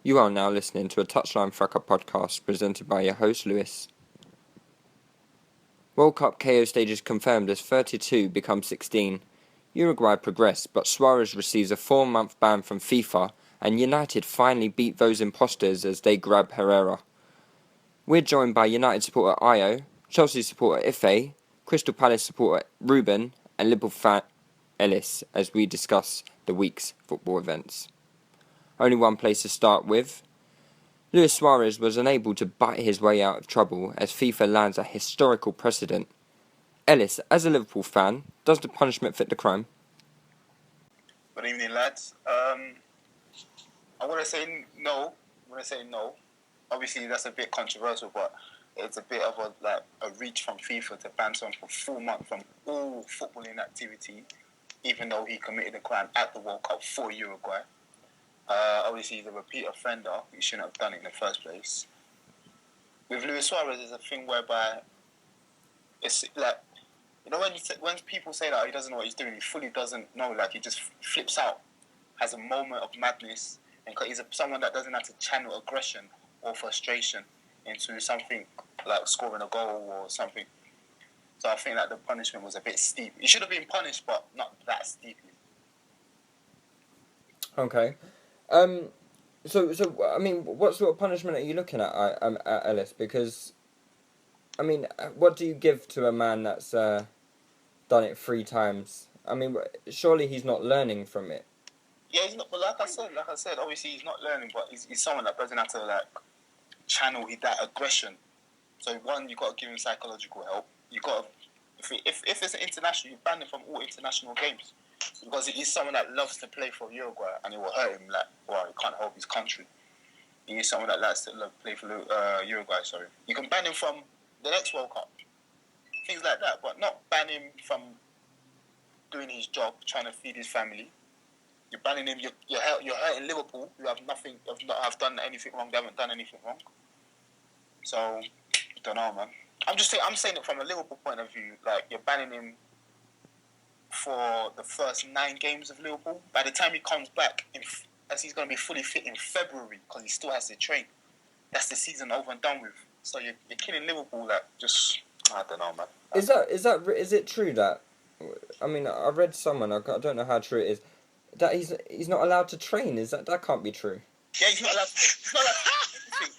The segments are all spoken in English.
You are now listening to a Touchline Fracas podcast presented by your host, Luis. World Cup KO stages confirmed as 32 become 16. Uruguay progressed, but Suarez receives a 4-month ban from FIFA, and United finally beat those imposters as they grab Herrera. We're joined by United supporter Io, Chelsea supporter Ife, Crystal Palace supporter Reuben, and Liverpool fan Ellis as we discuss the week's football events. Only one place to start with. Luis Suarez was unable to bite his way out of trouble as FIFA lands a historical precedent. Ellis, as a Liverpool fan, does the punishment fit the crime? Good evening, lads. I want to say no. Obviously, that's a bit controversial, but it's a bit of a reach from FIFA to ban someone for 4 months from all footballing activity, even though he committed a crime at the World Cup for Uruguay. Obviously, he's a repeat offender. He shouldn't have done it in the first place. With Luis Suarez, it's a thing whereby it's like, you know, when people say that he doesn't know what he's doing, he fully doesn't know. Like, he just flips out, has a moment of madness, and he's someone that doesn't have to channel aggression or frustration into something like scoring a goal or something. So I think that the punishment was a bit steep. He should have been punished, but not that steeply. Okay. So I mean, what sort of punishment are you looking at Ellis? Because, I mean, what do you give to a man that's done it 3 times? I mean, surely he's not learning from it. Yeah, he's not. But like I said, obviously he's not learning, but he's someone that doesn't have to channel that aggression. So one, you got to give him psychological help. You got to, if it's an international, you ban him from all international games. Because he's someone that loves to play for Uruguay, and it will hurt him. He can't help his country. He is someone that likes to play for Uruguay. Sorry, you can ban him from the next World Cup, things like that, but not ban him from doing his job, trying to feed his family. You're banning him. You're hurting Liverpool, who have done anything wrong. They haven't done anything wrong. So, I don't know, man. I'm saying it from a Liverpool point of view. Like, you're banning him for the first 9 games of Liverpool. By the time he comes back, as he's going to be fully fit in February, because he still has to train, that's the season over and done with. So you're killing Liverpool. I don't know, man. Is it true that? I mean, I read someone. I don't know how true it is. That he's not allowed to train. That can't be true? Yeah, he's not allowed. He's not allowed to do anything.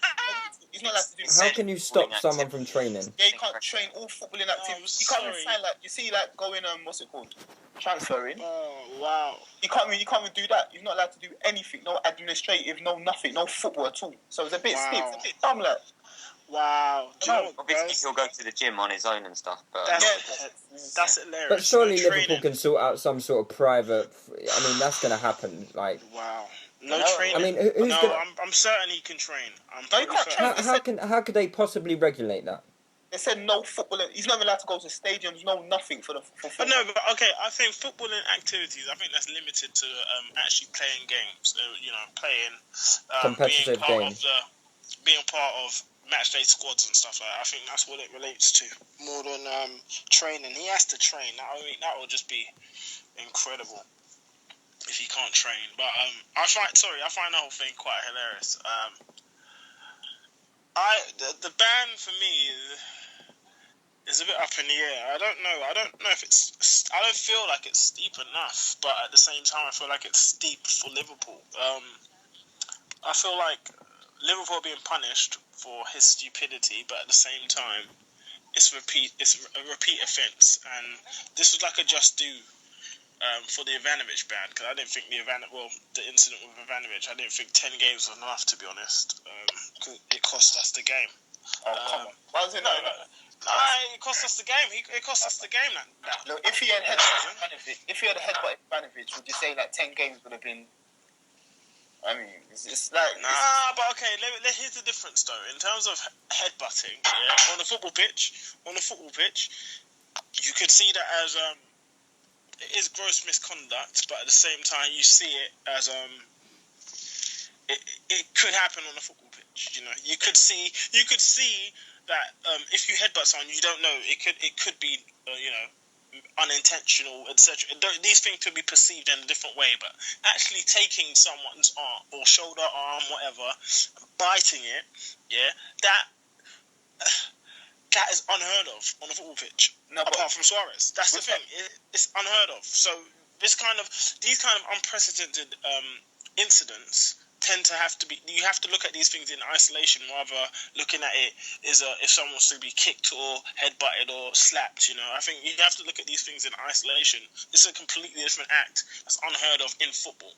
He's not allowed to do anything. How can you stop someone from training? Yeah, you can't train all footballing activities. You can't even sign going what's it called? Transferring. Oh wow. You can't even do that. You're not allowed to do anything. No administrative. No nothing. No football at all. So it's a bit steep. It's a bit dumb, like. Wow. Obviously, he'll go to the gym on his own and stuff. But that's hilarious. But surely Liverpool can sort out some sort of private. I mean, that's going to happen. Like. Wow. No training. I mean, who's I'm certain he can train. How could they possibly regulate that? They said no football. He's not even allowed to go to stadiums. No nothing for football. But no, okay. I think footballing activities. I think that's limited to actually playing games. Playing competitive games. Being part of match day squads and stuff like that. I think that's what it relates to more than training. He has to train. That will just be incredible if he can't train. But I find the whole thing quite hilarious. The ban for me is a bit up in the air. I don't know if it's. I don't feel like it's steep enough, but at the same time, I feel like it's steep for Liverpool. I feel like Liverpool are being punished for his stupidity, but at the same time, it's a repeat offence, and this was like a just do for the Ivanovic ban, because I didn't think the incident with Ivanovic, I didn't think 10 games was enough, to be honest, because it cost us the game. Oh, come on. Why was it not? It cost us the game. It cost us the game. Look, if he had headbutted Ivanovic, would you say that 10 games would have been? I mean, it's like... Nah, but okay, here's the difference, though. In terms of headbutting, on the football pitch, you could see that as... it is gross misconduct, but at the same time, you see it as... It could happen on a football pitch, you know. You could see that if you headbutt someone, you don't know. It could be, unintentional, etc. These things could be perceived in a different way, but actually taking someone's arm or shoulder, arm, whatever, biting it, yeah, that is unheard of on a football pitch. No, apart from Suarez, that's the thing. It's unheard of. So these kind of unprecedented incidents tend to have to be. You have to look at these things in isolation, rather looking at it as if someone was to be kicked or headbutted or slapped. You know, I think you have to look at these things in isolation. This is a completely different act that's unheard of in football.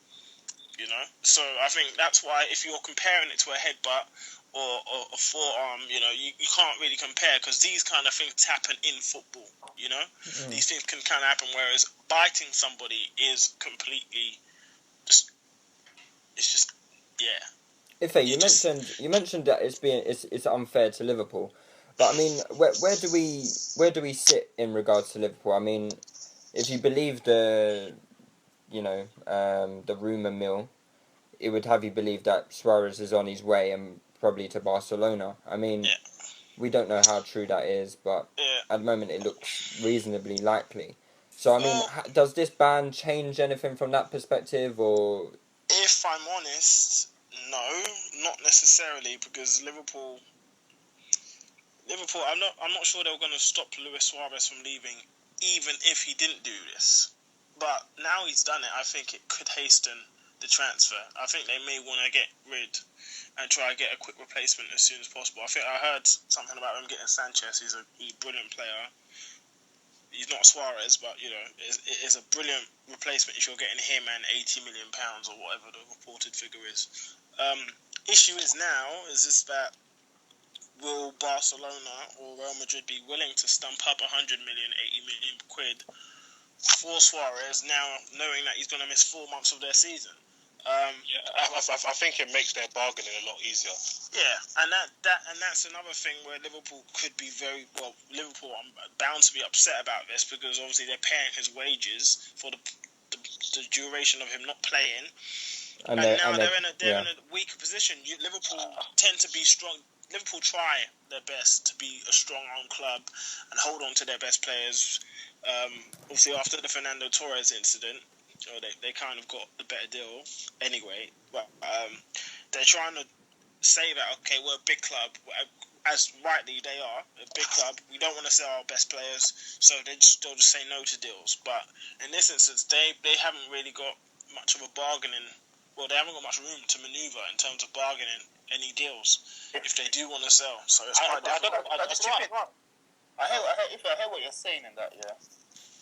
You know, so I think that's why if you're comparing it to a headbutt or a forearm, you know, you can't really compare, because these kind of things happen in football. You know, these things can kind of happen, whereas biting somebody is completely just. It's just. Yeah. Ife, you mentioned that it's unfair to Liverpool, but I mean, where do we sit in regards to Liverpool? I mean, if you believe the rumour mill, it would have you believe that Suarez is on his way and probably to Barcelona. I mean, we don't know how true that is, but at the moment it looks reasonably likely. So I mean, does this ban change anything from that perspective, or? If I'm honest, no, not necessarily, because Liverpool. I'm not sure they were going to stop Luis Suarez from leaving, even if he didn't do this. But now he's done it, I think it could hasten the transfer. I think they may want to get rid and try to get a quick replacement as soon as possible. I think I heard something about them getting Sanchez. He's a brilliant player. He's not Suarez, but you know, it is a brilliant replacement if you're getting him and £80 million or whatever the reported figure is. Issue is now is this that will Barcelona or Real Madrid be willing to stump up 100 million, 80 million quid for Suarez now, knowing that he's going to miss 4 months of their season? I think it makes their bargaining a lot easier. Yeah, and that's another thing where Liverpool could be Liverpool, I'm bound to be upset about this, because obviously they're paying his wages for the duration of him not playing, and now they're in a weaker position. Liverpool tend to be strong. Liverpool try their best to be a strong-arm club and hold on to their best players. Obviously, after the Fernando Torres incident, they kind of got the better deal anyway. But they're trying to say that, okay, we're a big club, as rightly they are, a big club. We don't want to sell our best players, so they'll just say no to deals. But in this instance, they haven't really got much of a bargaining. Well, they haven't got much room to manoeuvre in terms of bargaining any deals if they do want to sell. So it's quite difficult. I hear what you're saying in that, yeah.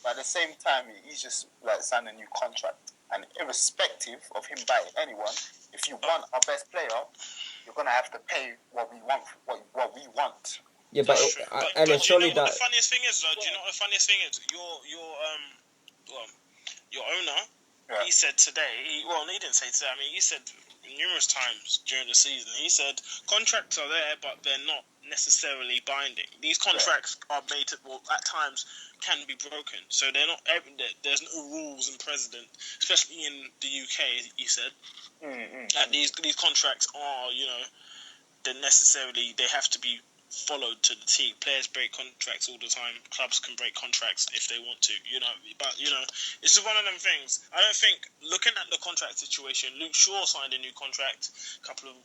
But at the same time, he's just like signing a new contract, and irrespective of him buying anyone, if you want our best player, you're gonna have to pay what we want. What we want. Yeah, but Ellis, surely that. The funniest thing is, though, do you know what the funniest thing is? Your owner. Yeah. He said today. He didn't say today. I mean, he said numerous times during the season. He said contracts are there, but they're not necessarily binding. These contracts are made to, at times can be broken. So they're not. There's no rules in precedent, especially in the UK. He said that these contracts are, they have to be followed to the T. Players break contracts all the time. Clubs can break contracts if they want to, But, it's just one of them things. I don't think, looking at the contract situation, Luke Shaw signed a new contract a couple of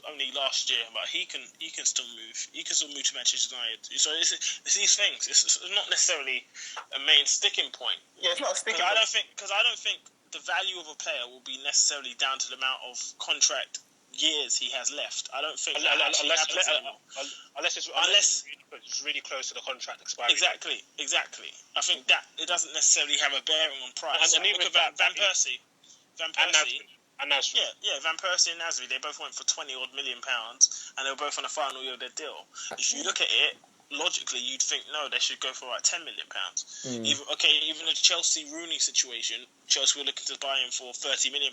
only last year, but he can still move. He can still move to Manchester United. So it's these things. It's not necessarily a main sticking point. Yeah, it's not a sticking point. Because I don't think the value of a player will be necessarily down to the amount of contract years he has left. I don't think unless it's really close to the contract expiry. Exactly. I think that it doesn't necessarily have a bearing on price. And even Van Persie and Nasri. Yeah, Van Persie and Nasri, they both went for £20 odd million, and they were both on the final year of their deal. If you look at it, logically, you'd think no, they should go for like £10 million. Even the Chelsea Rooney situation, Chelsea were looking to buy him for £30 million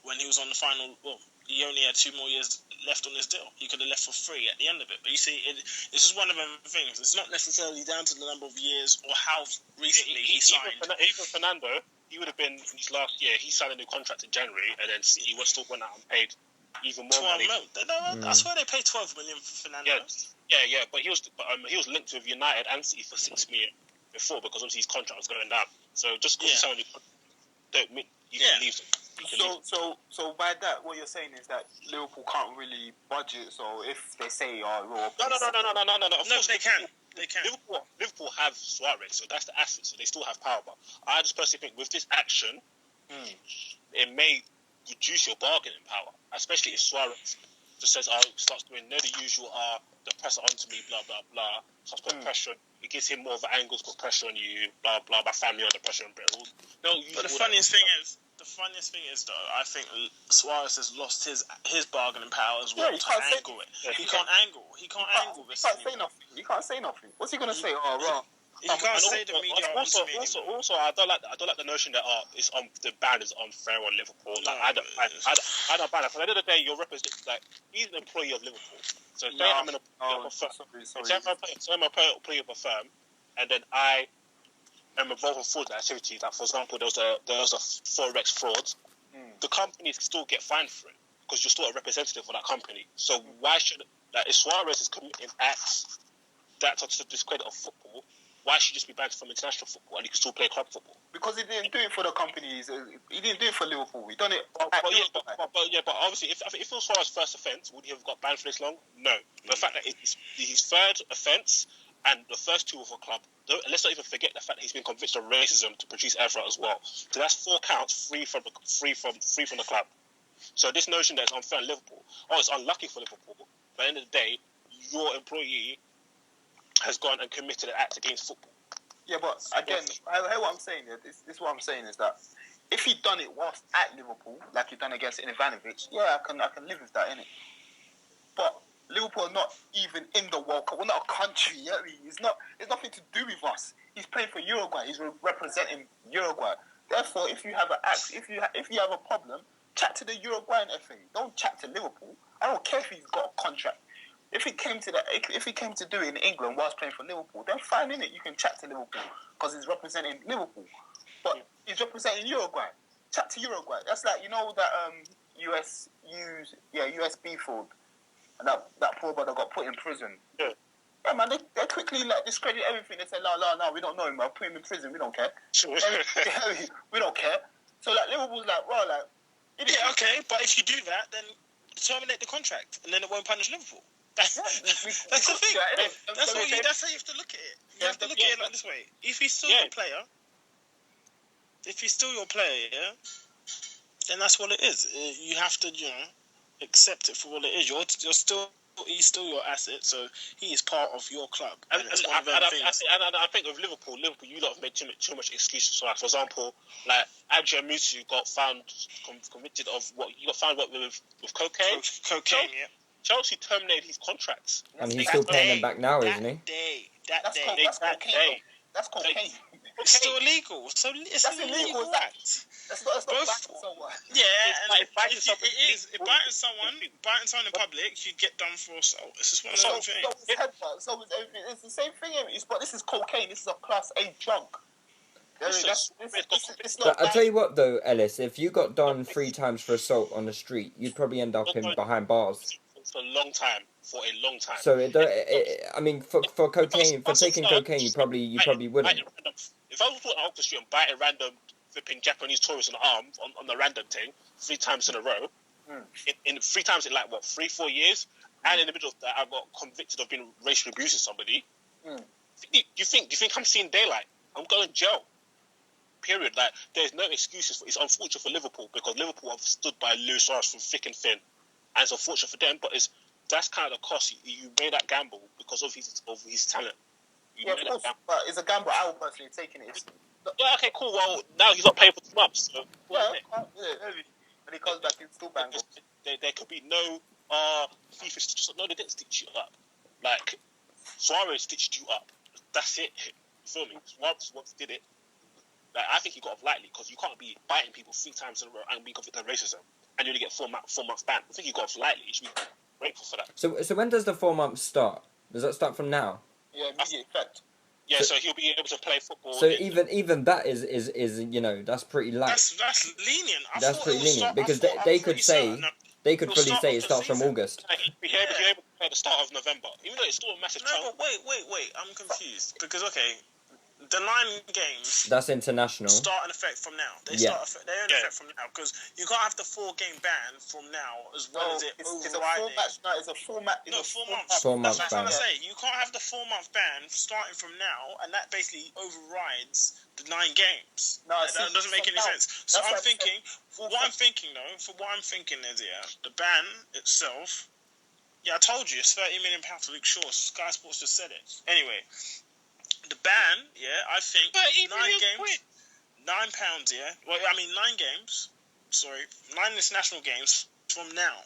when he was on the final. Well, he only had 2 more years left on his deal. He could have left for free at the end of it. But you see, it's just one of them things. It's not necessarily down to the number of years or how recently he signed. Even Fernando, he would have been in his last year. He signed a new contract in January, and then he was still went out and paid even more money. I swear they paid 12 million for Fernando. Yeah. But he was linked with United and City for 6 million. before because obviously his contract was going down. So just because someone don't mean you can leave. So by that, what you're saying is that Liverpool can't really budget. So if they say, No. Of course they can. They can. Liverpool have Suarez, so that's the asset. So they still have power. But I just personally think with this action, it may reduce your bargaining power, especially if Suarez just says, starts doing the usual, the pressure onto me, blah blah blah. Starts putting pressure. It gives him more of an angle to put pressure on you, blah blah. My family under pressure and But the funniest thing is though, I think Suarez has lost his bargaining power as well to angle it. He can't angle. He can't angle this. You can't say nothing. What's he gonna say? Oh, well. You can't say the media. Also, I don't like the notion that it's the ban is unfair on Liverpool. Like I don't ban it. At the end of the day, you're representing he's an employee of Liverpool. So say I'm an employee of a firm. Say I'm an employee of a firm, and then I am involved in fraud activities. Like for example, there was a forex fraud. The companies still get fined for it because you're still a representative for that company. So why should if Suarez is committing acts that are to discredit of football? Why should he just be banned from international football and he can still play club football? Because he didn't do it for the companies. He didn't do it for Liverpool. He done it. But obviously, if it was Suarez's first offence, would he have got banned for this long? No. But the fact that it's his third offence and the first two were for club. Let's not even forget the fact that he's been convicted of racism to produce Evra as well. So that's 4 counts free from the club. So this notion that it's unfair on Liverpool, it's unlucky for Liverpool. But at the end of the day, your employee has gone and committed an act against football. Yeah, but again, what I'm saying is, this is what I'm saying is that if he'd done it whilst at Liverpool, like he done against Ivanovic, I can live with that, innit? But Liverpool are not even in the World Cup. We're not a country, you know what I mean? It's nothing to do with us. He's playing for Uruguay. He's representing Uruguay. Therefore, if you have if you have a problem, chat to the Uruguayan FA. Don't chat to Liverpool. I don't care if he's got a contract. If he came to do it in England whilst playing for Liverpool, then fine, innit? You can chat to Liverpool because he's representing Liverpool. But he's representing Uruguay. Chat to Uruguay. That's like, you know, that USB fraud. And that poor brother got put in prison. Yeah, man, they quickly discredit everything. They say, no, we don't know him, man. Put him in prison. We don't care. We don't care. So Liverpool's okay, but if you do that, then terminate the contract, and then it won't punish Liverpool. That's the thing. That's how you have to look at it. You have to look at it like this way. If he's still your player, then that's what it is. You have to, accept it for what it is. He's still your asset, so he is part of your club. And I think with Liverpool, you lot have made too much excuses. So, for example, Adrian Mutu got found convicted of with cocaine. Cocaine, yeah. Chelsea terminated his contracts. And he's still paying them back now, isn't he? That's cocaine. That's cocaine. It's still illegal. So it's an illegal act. That's not biting someone. Yeah, and if biting someone in public, you get done for assault. It's just one of those things. It's the same thing, but this is cocaine. This is a class A drug. I'll tell you what, though, Ellis, if you got done 3 times for assault on the street, you'd probably end up behind bars. For a long time. So for cocaine, for taking cocaine, you probably wouldn't. If I was put out the street and biting random flipping Japanese tourists on the arm on the random thing 3 times in a row, in 3 times in 3-4 years, and in the middle of that I got convicted of being racially abusing somebody. Do you think I'm seeing daylight? I'm going to jail. Period. There's no excuses. It's unfortunate for Liverpool because Liverpool have stood by Luis Suarez from thick and thin, and it's unfortunate for them. But that's kind of the cost. You made that gamble because of his talent. Of course, but it's a gamble I would personally take in it. Yeah, okay, cool. Well, now he's not paying for 2 months. So, when he comes back, he's still banging. There could be no FIFA stitches. No, they didn't stitch you up. Suarez stitched you up. That's it. You feel me? Suarez once did it. I think he got off lightly because you can't be biting people 3 times in a row and be convicted of racism and you only get 4 months ban. I think he got off lightly. You should be grateful for that. So when does the 4 months start? Does that start from now? Yeah, immediate effect. Yeah, so he'll be able to play football. So even that is that's pretty light. That's lenient. That's pretty lenient because they could fully say it starts from August. He'll be able to play at the start of November, even though it's still a massive challenge. But wait. I'm confused because the 9 games That's international. start in effect from now. They're in effect from now because you can't have the 4-game ban from now as well as it overriding. It's a format. No, 4 months. 4 That's months what I'm ban. trying to say. You can't have the 4-month ban starting from now, and that basically overrides the 9 games. No, that doesn't make any sense. So I'm thinking, what I'm thinking is, the ban itself. Yeah, I told you, it's £30 million for Luke Shaw. Sky Sports just said it. Anyway, the ban, I think 9 games, £9, Well, I mean 9 games. Sorry, 9 international games from now.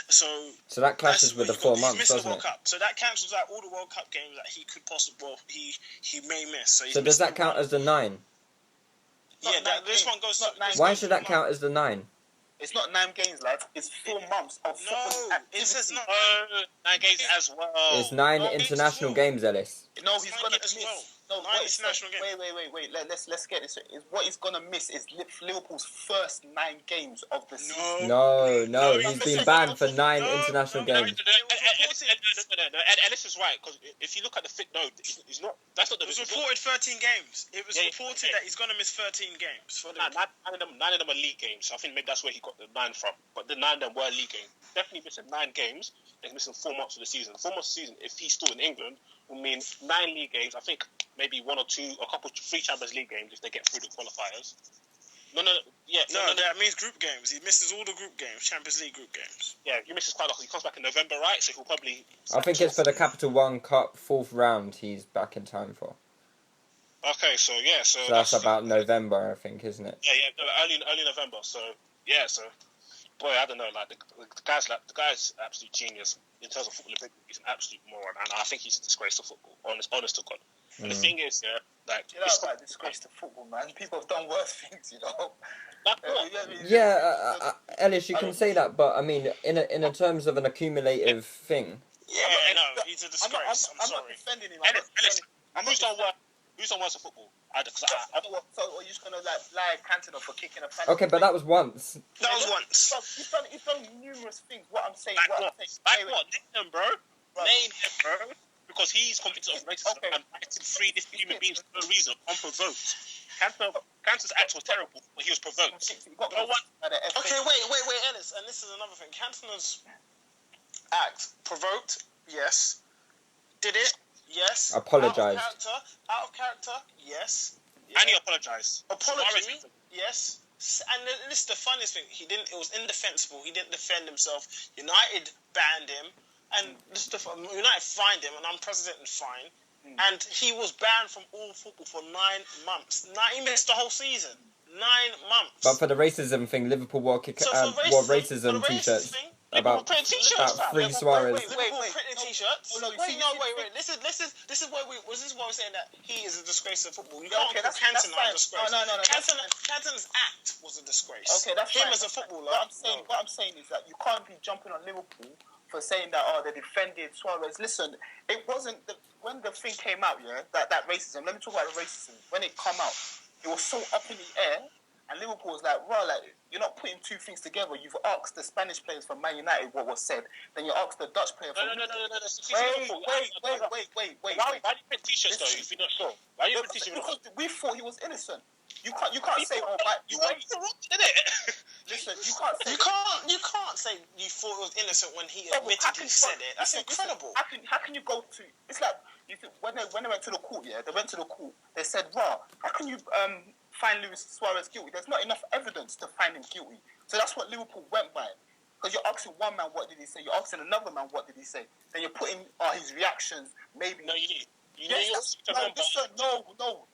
So that clashes with the 4 months, doesn't doesn't World it? Cup. So that cancels out all the World Cup games that he could possibly, he may miss. So does that count as the 9? This one goes. Why should that count as the 9? It's not 9 games, lad. It's 4 months of football activity. It says 9 games as well. It's 9 international games, Ellis. No, he's gonna as miss. well. No, 9 international games. Wait. Let's get this. What he's gonna miss is Liverpool's first 9 games of the season. No. He's been banned for 9 international games. Ellis is right because if you look at the fit, he's not. That's not the. It was reported 13 games. It was reported that he's gonna miss 13 games. Nine of them are league games. I think maybe that's where he got the 9 from. But the 9 of them were league games. Definitely missing 9 games. He's missing 4 months of the season. 4 months of the season, if he's still in England, will mean 9 league games. I think maybe 1 or 2, a couple, 3 Champions League games if they get through the qualifiers. That means group games. He misses all the group games, Champions League group games. Yeah, he misses quite a lot. He comes back in November, right? So he'll probably. I think it's for the Capital One Cup 4th round. He's back in time for. Okay, so that's about November, I think, isn't it? Yeah, early November. So boy, I don't know. Like the guy's absolute genius in terms of football. He's an absolute moron, and I think he's a disgrace to football. Honest to God. And the thing is, it's not a disgrace to football, man. People have done worse things, Ellis, you can say that, but I mean, in terms of an accumulative thing. He's a disgrace. I'm sorry. Not defending him. Who's done worse at football? So are you just gonna lie Cantona for kicking a penalty? Okay, but that was once. That was once. He's done numerous things. What I'm saying. Name them, bro. Name him, bro. Because he's convicted of racism and biting 3 different human beings for no reason, unprovoked. Cantor's act was terrible, but he was provoked. Okay, wait, Ellis, and this is another thing. Cantona's act provoked, yes. Did it? Yes. Apologised. Out of character, yes. And he apologised. Apology, yes. And this is the funniest thing. It was indefensible. He didn't defend himself. United banned him. And United fined him, an unprecedented fine, and he was banned from all football for 9 months. He missed the whole season. 9 months. But for the racism thing, Liverpool wore racism t-shirts about Free Suarez. Wait, printing t-shirts. Wait. This is why we're saying that he is a disgrace to football. You can't call Cantona a disgrace. No. Cantona's act was a disgrace. Okay, that's him fine. as a footballer. What I'm saying is that you can't be jumping on Liverpool for saying that they defended Suarez. Listen, it wasn't when the thing came out, that racism. Let me talk about the racism. When it came out, it was so up in the air, and Liverpool was like, you're not putting 2 things together. You've asked the Spanish players from Man United what was said, then you asked the Dutch player from... No. Wait. Why do you print t-shirts though if you're not sure? Why do you print t-shirts? Because we thought he was innocent. You can't say, Listen, you can't say you thought it was innocent when he admitted he said it. That's incredible. How can you go to? It's like when they went to the court. They went to the court. They said, "Wow, how can you find Luis Suarez guilty? There's not enough evidence to find him guilty." So that's what Liverpool went by. Because you're asking one man, what did he say? You're asking another man, what did he say? Then you're putting his reactions. Maybe. No, you need. No.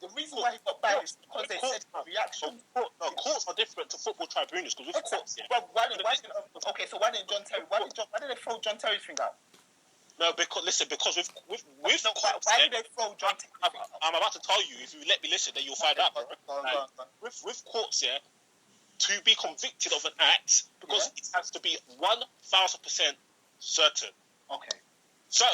The reason why he got banned is because they said reactions. Courts are different to football tribunals because with courts. Why didn't John Terry? Why did they throw John Terry's thing out? No, because with courts. Why did they throw John Terry's thing out? I'm about to tell you. If you let me listen, then you'll find out, bro. With courts, to be convicted of an act, because it has to be 1,000% certain. Okay. So,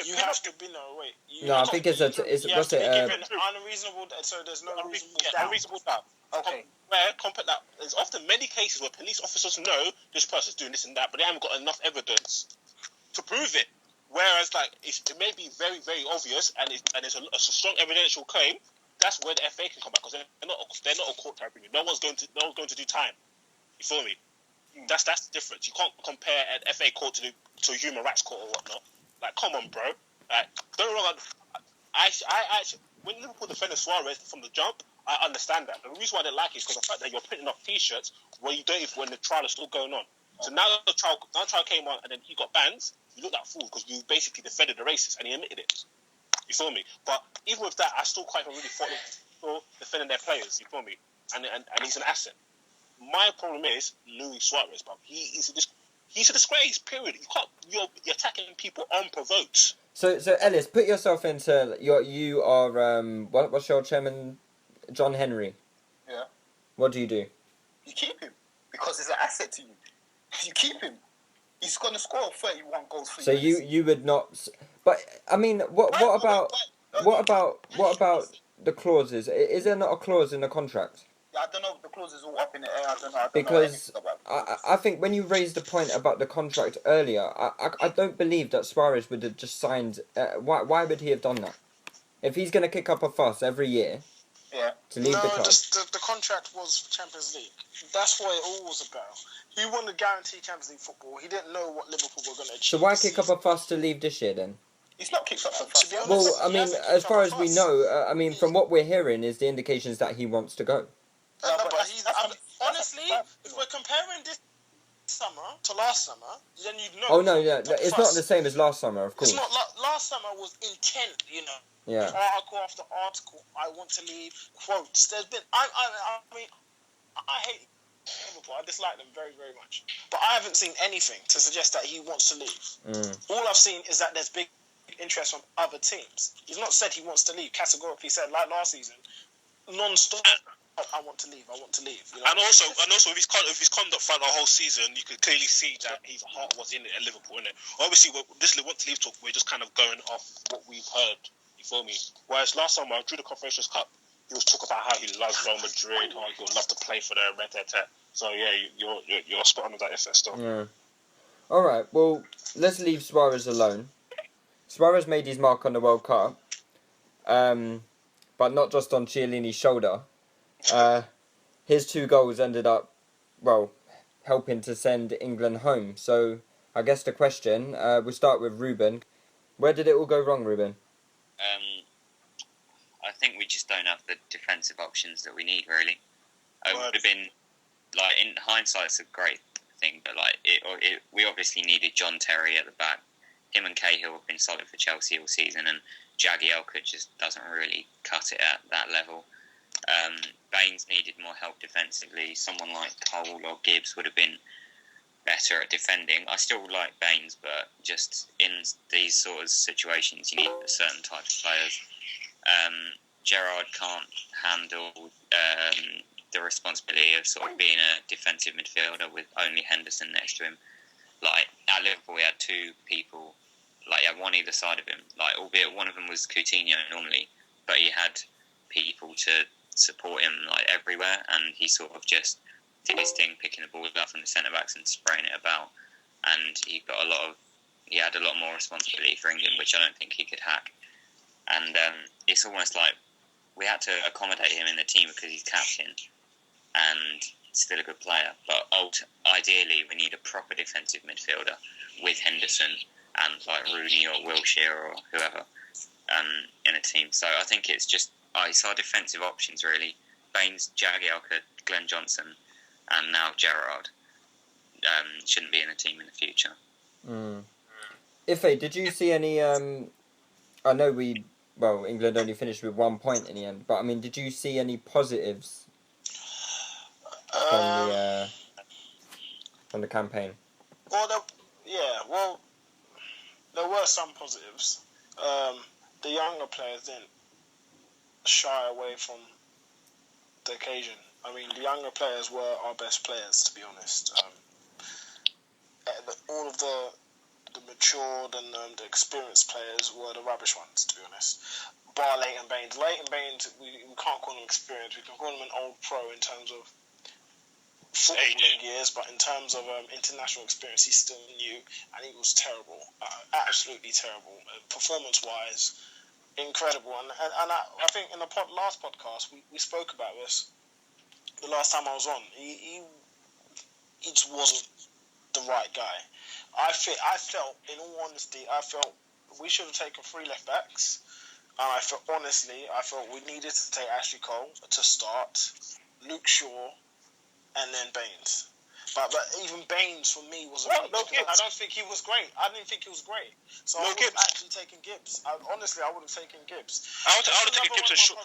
you have to be wait. I think it's what's it? Unreasonable. So there's no unreasonable doubt. Okay. There's often many cases where police officers know this person's doing this and that, but they haven't got enough evidence to prove it. Whereas, like, it may be very, very obvious, and it's a strong evidential claim. That's where the FA can come back, because they're not a court tribunal. No one's going to do time. You feel me? That's the difference. You can't compare an FA court to a human rights court or whatnot. Like, come on, bro. Like, don't get me wrong. I actually, when Liverpool defended Suarez from the jump, I understand that. The reason why I didn't like it is because the fact that you're printing off T-shirts when the trial is still going on. So now the trial came on, and then he got banned. You look like a fool because you basically defended the racist, and he admitted it. You feel me? But even with that, I still quite really thought for defending their players. You feel me? And he's an asset. My problem is Luis Suarez, bro. He's a disgrace. Period. You're attacking people unprovoked. So Ellis, put yourself into you are what's your chairman, John Henry? Yeah. What do? You keep him because he's an asset to you. You keep him. He's gonna score 31 goals for you. So you would not. But I mean, what about the clauses? Is there not a clause in the contract? Yeah, I don't know if the clause is all up in the air. I don't know. Because I think when you raised the point about the contract earlier, I don't believe that Suarez would have just signed. Why would he have done that? If he's going to kick up a fuss every year, to leave the club. The contract was for Champions League. That's what it all was about. He wanted guaranteed Champions League football. He didn't know what Liverpool were going to achieve. So why kick up a fuss to leave this year then? He's not kicked up a fuss. Well, I mean, as far as we know, from what we're hearing, is the indications that he wants to go. Honestly, if we're comparing this summer to last summer, then you'd know. Oh no, it's not the same as last summer, of course. It's not. Last summer was intent, you know. Yeah. Article after article, I want to leave. Quotes. There's been. I mean, I hate Liverpool. I dislike them very, very much. But I haven't seen anything to suggest that he wants to leave. All I've seen is that there's big interest from other teams. He's not said he wants to leave. Categorically said, like last season, non-stop. I want to leave. You know? And also with his conduct throughout the whole season, you could clearly see that his heart was in it at Liverpool, innit? Obviously, this want to leave talk, we're just kind of going off what we've heard. You feel me? Whereas last summer, through the Confederations Cup, he was talking about how he loves Real Madrid, how he would love to play for them, So yeah, you're spot on with that effort still. Yeah. All right. Well, let's leave Suarez alone. Suarez made his mark on the World Cup, but not just on Chiellini's shoulder. His 2 goals ended up, helping to send England home. So I guess the question, we'll start with Reuben. Where did it all go wrong, Reuben? I think we just don't have the defensive options that we need, really. It would have been, in hindsight, it's a great thing, but we obviously needed John Terry at the back. Him and Cahill have been solid for Chelsea all season, and Jagielka just doesn't really cut it at that level. Baines needed more help defensively. Someone like Cole or Gibbs would have been better at defending. I still like Baines, but just in these sort of situations, you need a certain type of players. Gerrard can't handle the responsibility of sort of being a defensive midfielder with only Henderson next to him. At Liverpool, we had 2 people, he had one either side of him. Albeit one of them was Coutinho normally, but he had people to support him everywhere, and he sort of just did his thing, picking the ball up from the centre backs and spraying it about. And he had a lot more responsibility for England, which I don't think he could hack. And it's almost like we had to accommodate him in the team because he's captain and still a good player. But ideally, we need a proper defensive midfielder with Henderson and Rooney or Wilshere or whoever in a team. So I think it's just it's our defensive options really. Baines, Jagielka, Glenn Johnson, and now Gerrard shouldn't be in the team in the future. Ife, did you see any? I know England only finished with 1 point in the end, but I mean, did you see any positives from the campaign? There were some positives. The younger players didn't shy away from the occasion. I mean, the younger players were our best players, to be honest. All of the matured and the experienced players were the rubbish ones, to be honest. Bar Leighton Baines. Leighton Baines, we can't call him experienced. We can call him an old pro in terms of footballing years, but in terms of international experience, he's still new, and he was terrible, absolutely terrible, performance-wise, incredible. And I think in the last podcast we spoke about this. The last time I was on, he just wasn't the right guy. I felt, in all honesty, we should have taken 3 left backs. And I felt we needed to take Ashley Cole to start, Luke Shaw, and then Baines. But even Baines for me was I don't think he was great. I didn't think he was great. So I would have actually taken Gibbs. Honestly, I would have taken Gibbs. I would have taken Gibbs and Shaw.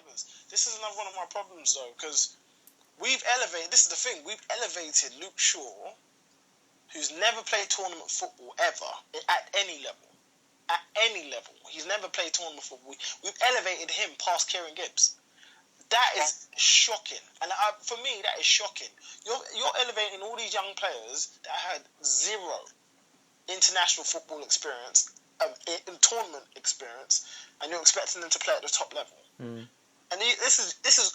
This is another one of my problems though, because we've elevated. This is the thing. We've elevated Luke Shaw, who's never played tournament football ever at any level. At any level. He's never played tournament football. We've elevated him past Kieran Gibbs. That is shocking. And for me, that is shocking. You're elevating all these young players that had 0 international football experience, in tournament experience, and you're expecting them to play at the top level. Mm. And this is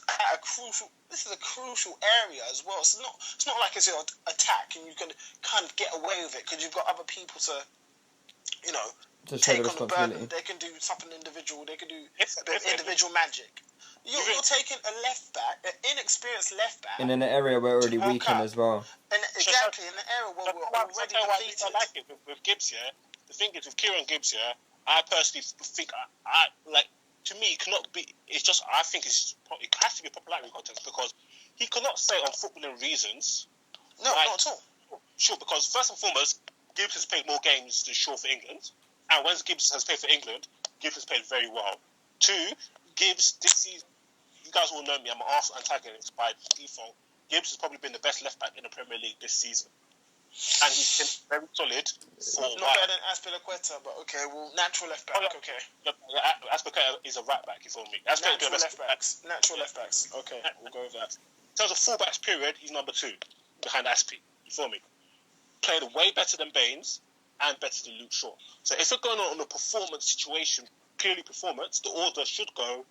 a crucial area as well. It's not like it's your attack and you can kind of get away with it because you've got other people to, take on the burden. They can do something individual. They can do individual magic. You're taking a left back, an inexperienced left back, in an area we're already weakened as well. And exactly in an area where we're already defeated. I like it with Gibbs. Yeah, the thing is with Kieran Gibbs. Yeah, I personally think I like. To me, it cannot be. It's just. I think it has to be a popularity contest because he cannot say on footballing reasons. No, not at all. Sure, because first and foremost, Gibbs has played more games than Shaw for England. And when Gibbs has played for England, Gibbs has played very well. 2, Gibbs, this season, you guys all know me, I'm an Arsenal antagonist by default. Gibbs has probably been the best left-back in the Premier League this season. And he's been very solid for a while. Not better than Azpilicueta, but okay, well, natural left-back, okay. Azpilicueta is a right-back, you feel me? Natural left-backs, okay, we'll go with that. In terms of full-backs period, he's number 2, behind Aspi, you feel me? Played way better than Baines, and better than Luke Shaw. So if we're going on a performance situation, purely performance, the order should go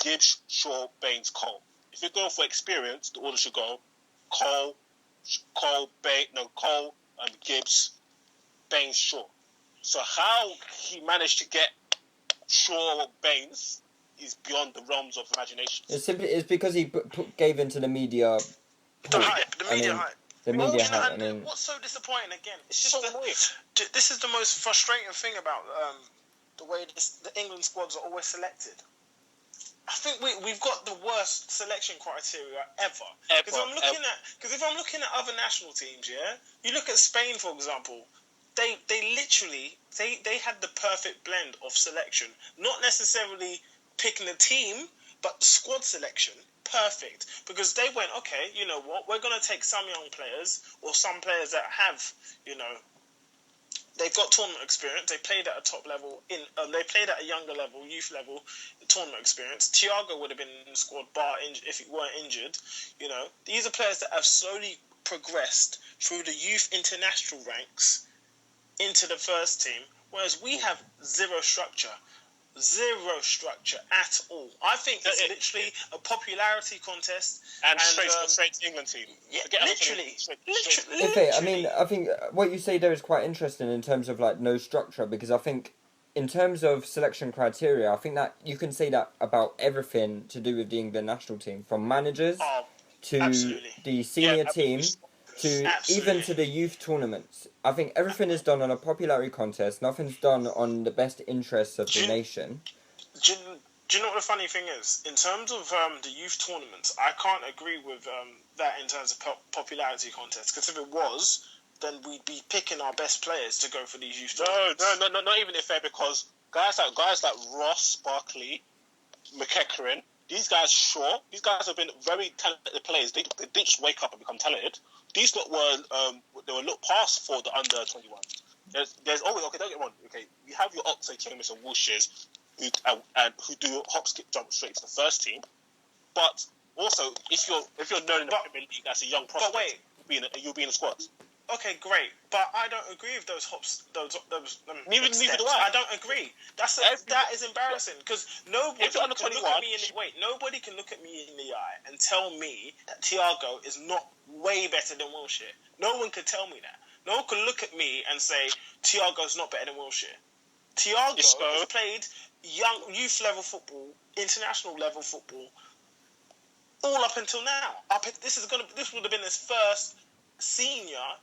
Gibbs, Shaw, Baines, Cole. If you're going for experience, the order should go Cole, Gibbs, Baines, Shaw. So how he managed to get Shaw, Baines is beyond the realms of imagination. It's because he gave into the media. The media hype. The media hype. What's so disappointing again? It's just this is the most frustrating thing about the way the England squads are always selected. I think we've got the worst selection criteria ever. Because if I'm looking at other national teams, yeah, you look at Spain for example. They literally had the perfect blend of selection, not necessarily picking a team, but the squad selection. Perfect, because they went, okay, you know what, we're going to take some young players or some players that have, they've got tournament experience, they played at a top level, they played at a younger level, youth level, tournament experience. Thiago would have been in the squad if he weren't injured. These are players that have slowly progressed through the youth international ranks into the first team, whereas we have zero structure at all. I think it's literally a popularity contest and straight to England team. Yeah, literally. I think what you say there is quite interesting in terms of like no structure, because I think in terms of selection criteria, I think that you can say that about everything to do with the England national team, from managers to the senior team to even to the youth tournaments. I think everything is done on a popularity contest. Nothing's done on the best interests of the nation. Do you know what the funny thing is? In terms of the youth tournaments, I can't agree with that in terms of popularity contests. Because if it was, then we'd be picking our best players to go for these youth tournaments. No, not even if fair, because guys like Ross, Barkley, McEachran, these guys have been very talented players. They didn't just wake up and become talented. These lot they were looked past for the under 21. There's always, okay, don't get me wrong. Okay, you have your Oxlade, Chambers, and Wilsheres who do hop, skip, jump straight to the first team. But also, if you're known in the Premier League as a young prospect, you'll be in the squad. Okay, great, but I don't agree with those hops. Neither do steps. I. I don't agree. That is embarrassing because nobody If you're under can look 21, at me nobody can look at me in the eye and tell me that Thiago is not way better than Wilshere. No one could tell me that. No one could look at me and say Thiago's not better than Wilshere. Thiago has played young youth level football, international level football, all up until now. This would have been his first senior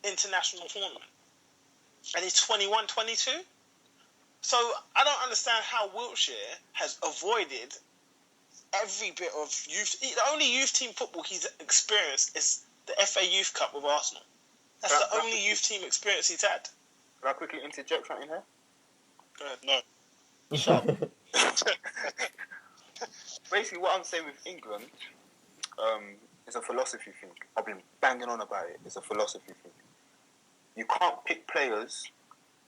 international tournament, and he's 21, 22. So I don't understand how Wilshere has avoided every bit of youth. The only youth team football he's experienced is the FA Youth Cup with Arsenal. That's the only youth team experience he's had. Can I quickly interject something here? No. Shut up. Basically, what I'm saying with England is a philosophy thing. I've been banging on about it. It's a philosophy thing. You can't pick players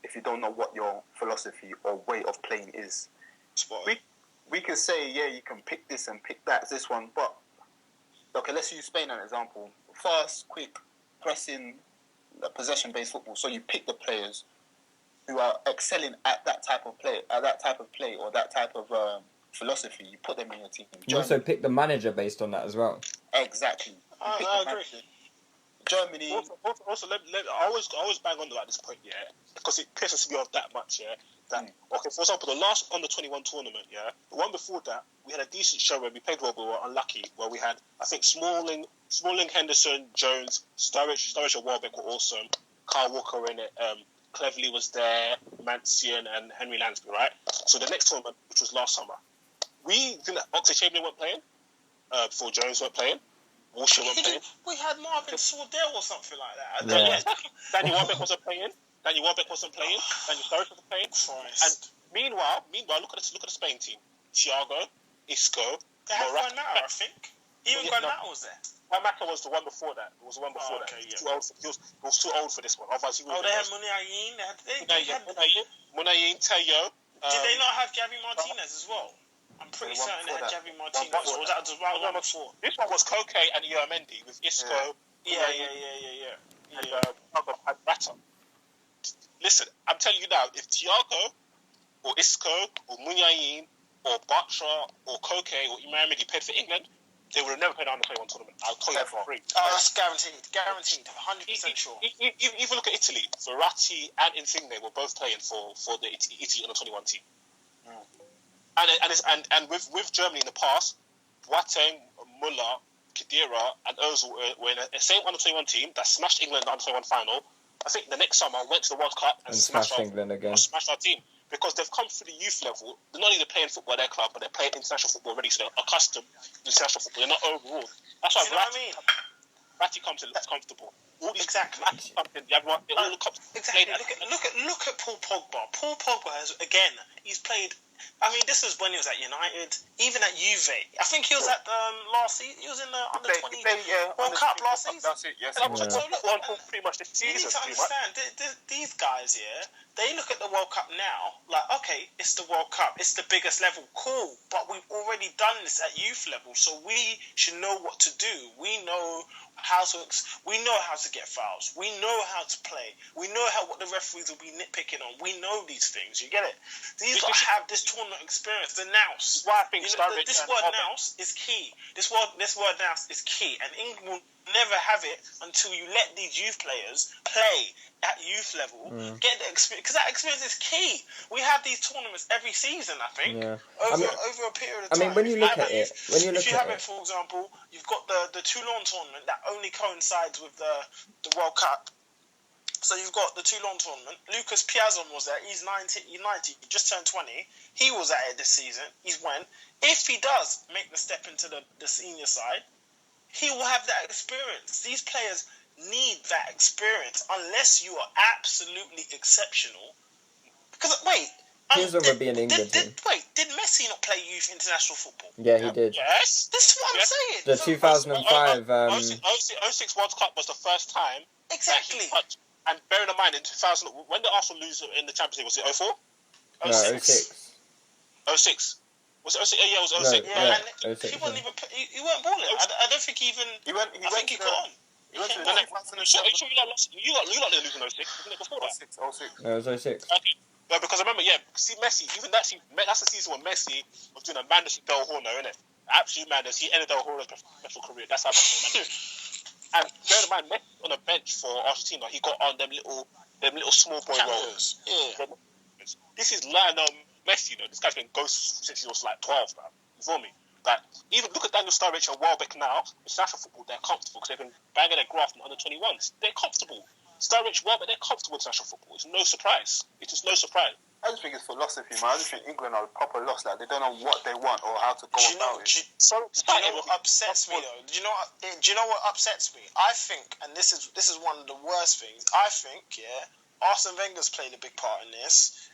if you don't know what your philosophy or way of playing is. We can say, yeah, you can pick this and pick that, this one, but okay, let's use Spain as an example. Fast, quick, pressing, possession-based football. So you pick the players who are excelling at that type of play, or that type of philosophy. You put them in your team. You also pick the manager based on that as well. Exactly. I agree. Germany. Also, I always bang on about this point, yeah, because it pisses me off that much, yeah. Okay, for example, the last under-21 tournament, yeah, the one before that, we had a decent show where we played well, but we were unlucky, where we had, I think, Smalling, Henderson, Jones, Sturridge and Welbeck were awesome, Kyle Walker in it, Cleverley was there, Mancian and Henry Lansbury, right? So the next tournament, which was last summer, we think that Oxlade-Chamberlain weren't playing, before Jones weren't playing, Wilshere weren't playing. We had Marvin Sordell or something like that. Yeah. Danny Welbeck wasn't playing. Danny Sturridge wasn't playing. Christ. And meanwhile, look at the Spain team. Thiago, Isco, They had Guanata, I think. Even Guanata was there. Guanata was the one before that. It was the one before that. Okay, He was too old for this one. Otherwise, he would. They had Munayin. Munayin, Teo. Did they not have Javi Martinez as well? I'm pretty certain they had Javi Martinez. Or was that the one before? This one was Koke and Ioamendi with Isco. Yeah. And had Rata. Listen, I'm telling you now, if Thiago or Isco or Munyain or Batra or Koke or Ioamendi played for England, they would have never played on the Play One tournament. I'll tell you that for free. Oh, that's guaranteed, 100% sure. Even look at Italy. Verratti and Insigne were both playing for the Italy under 21 team. And with Germany in the past, Boateng, Muller, Khedira, and Ozil were in the same under 21 team that smashed England in the under 21 final. I think the next summer went to the World Cup and smashed England again. Smashed our team. Because they've come through the youth level. They're not only playing football at their club, but they're playing international football already, so they're accustomed to international football. They're not overall. That's why Verratti comes in less comfortable. All these exactly. Exactly. Look at Paul Pogba. Paul Pogba has he's played. I mean, this is when he was at United, even at Juve. I think he was at last season. He was in the under 20 World Cup last season. That's it. Yes. So look, pretty much this season. You need to understand these guys here. They look at the World Cup now, like, okay, it's the World Cup, it's the biggest level, cool, but we've already done this at youth level, so we should know what to do. We know how to get fouls. We know how to play. We know what the referees will be nitpicking on. We know these things. You get it? These guys have this tournament experience. The nous. Why I think this word nous is key. This word nous is key, and England will never have it until you let these youth players play at youth level, get the experience, because that experience is key. We have these tournaments every season, I think, over a period of time. I mean, when you look at it, for example, you've got the Toulon tournament that only coincides with the World Cup. So you've got the Toulon tournament. Lucas Piazon was there. He's 90, he just turned 20. He was at it this season. He's went. If he does make the step into the senior side, he will have that experience. These players need that experience unless you are absolutely exceptional. Because, would be an England team. Did Messi not play youth international football? Yeah, he did. Yes. This is what I'm saying. The 2005... 06 World Cup was the first time. Exactly. And bearing in mind, in 2000, when did Arsenal lose in the Champions League? Was it 04? No, 06. 06. Was it 06? Yeah, it was 06. And he wasn't even. He weren't balling. I don't think he even. I think he got on. He went to Then the it- Are you sure you lot lost? You lot didn't lose in 06, wasn't it before that? 06. No, it was 06. Okay. No, because I remember, see Messi, even that's the season when Messi was doing a madness in Del Horno, innit? Absolute madness. He ended Del Horno's professional career. That's how much of a madness. And bear in mind, Messi on the bench for Argentina, he got on them little small boy roles. Yeah. This is Lionel Messi, This guy's been ghost since he was like 12, man. You feel me? Like, even look at Daniel Sturridge and Welbeck now. International football, they're comfortable because they've been banging their graft in under 21s. They're comfortable. Sturridge, Welbeck, they're comfortable in international football. It's no surprise. It's just no surprise. I just think it's philosophy, man. I just think England are proper lost. Like, they don't know what they want or how to go about it. Do you know what upsets me though? Do you know what upsets me? I think, and this is one of the worst things. I think, Arsene Wenger's played a big part in this,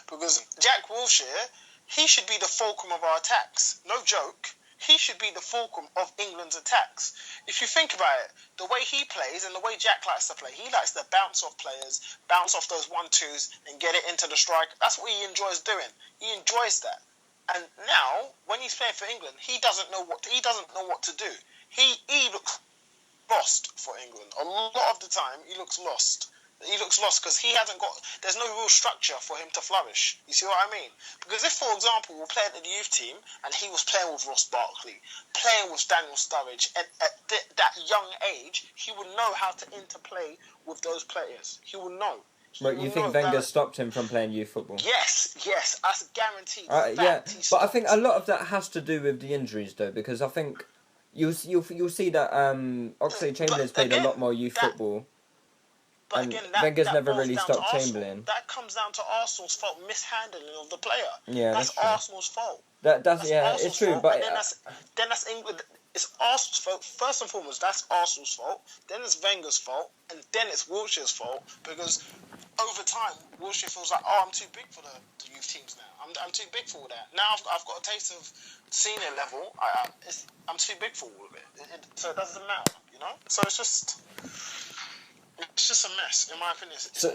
because Jack Wilshere, he should be the fulcrum of our attacks. No joke. He should be the fulcrum of England's attacks. If you think about it, the way he plays and the way Jack likes to play, he likes to bounce off players, bounce off those 1-2s and get it into the strike. That's what he enjoys doing. He enjoys that. And now, when he's playing for England, he doesn't know what to do. He looks lost for England. A lot of the time, he looks lost. He looks lost because there's no real structure for him to flourish. You see what I mean? Because if, for example, we're playing in the youth team and he was playing with Ross Barkley, playing with Daniel Sturridge, at that young age, he would know how to interplay with those players. He would know. But you think Wenger stopped him from playing youth football? Yes, that's guaranteed. Yeah, but I think a lot of that has to do with the injuries, though, because I think you'll see that Oxlade-Chamberlain's played a lot more youth football. But and again, Wenger's never really stopped Chamberlain. That comes down to Arsenal's fault, mishandling of the player. Yeah, that's Arsenal's fault. That's it's true, fault. but and then that's England. It's Arsenal's fault. First and foremost, that's Arsenal's fault. Then it's Wenger's fault, and then it's Wilshere's fault because over time, Wilshere feels like, I'm too big for the youth teams now. I'm too big for all that. Now I've got a taste of senior level. I'm too big for all of it. So it doesn't matter, So it's just a mess, in my opinion. So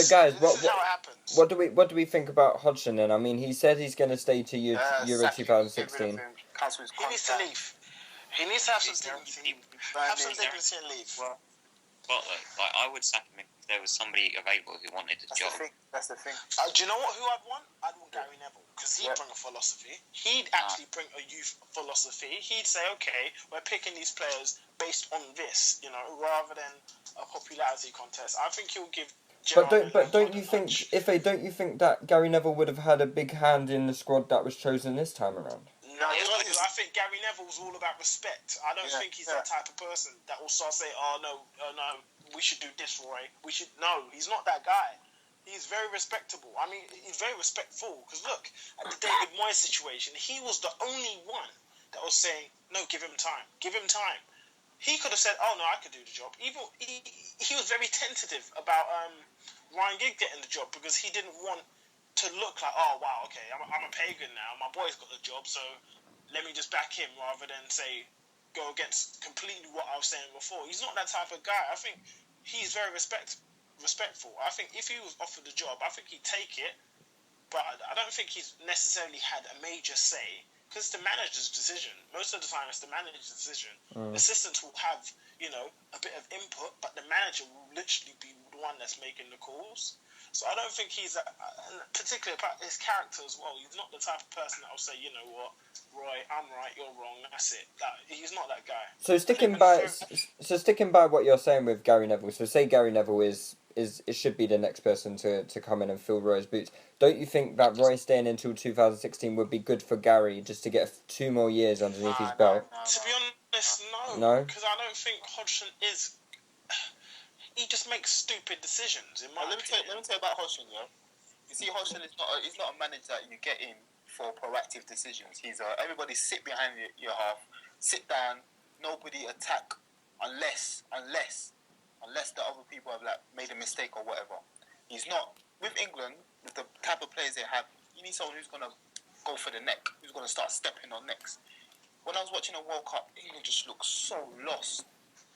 guys, this is how it happens. What do we think about Hodgson then? I mean, he said he's going to stay to Euro 2016. He needs to leave. He needs to have some dignity. Have some dignity and leave. Well, I would sack him if there was somebody available who wanted a job. That's the thing. Do you know who I'd want? I'd want Gary Neville because he'd bring a philosophy. He'd actually bring a youth philosophy. He'd say, okay, we're picking these players based on this, rather than a popularity contest. I think he'll give. Don't you think that Gary Neville would have had a big hand in the squad that was chosen this time around? No, I think Gary Neville's all about respect. I don't think he's that type of person that will start saying, no, we should do this, Roy. No, he's not that guy. He's very respectable. I mean, he's very respectful. Because look, at the David Moyes situation, he was the only one that was saying, no, give him time. Give him time. He could have said, oh, no, I could do the job. Even he was very tentative about Ryan Giggs getting the job because he didn't want to look like, oh, wow, okay, I'm a pagan now. My boy's got the job, so let me just back him rather than, say, go against completely what I was saying before. He's not that type of guy. I think he's very respectful. I think if he was offered the job, I think he'd take it, but I don't think he's necessarily had a major say because it's the manager's decision. Most of the time, it's the manager's decision. Assistants will have, a bit of input, but the manager will literally be the one that's making the calls. So I don't think he's, particularly about his character as well. He's not the type of person that will say, you know what, Roy, I'm right, you're wrong. That's it. He's not that guy. So sticking by what you're saying with Gary Neville. So say Gary Neville it should be the next person to come in and fill Roy's boots. Don't you think that Roy staying until 2016 would be good for Gary just to get 2 more years underneath his belt? To be honest, no. No? Because I don't think Hodgson is. He just makes stupid decisions. In my opinion. Let me tell you about Hodgson. Yeah, you see, Hodgson is not a manager that you get in for proactive decisions. He's everybody sit behind your half, sit down, nobody attack unless the other people have made a mistake or whatever. He's not with England with the type of players they have. You need someone who's gonna go for the neck, who's gonna start stepping on necks. When I was watching a World Cup, England just looked so lost.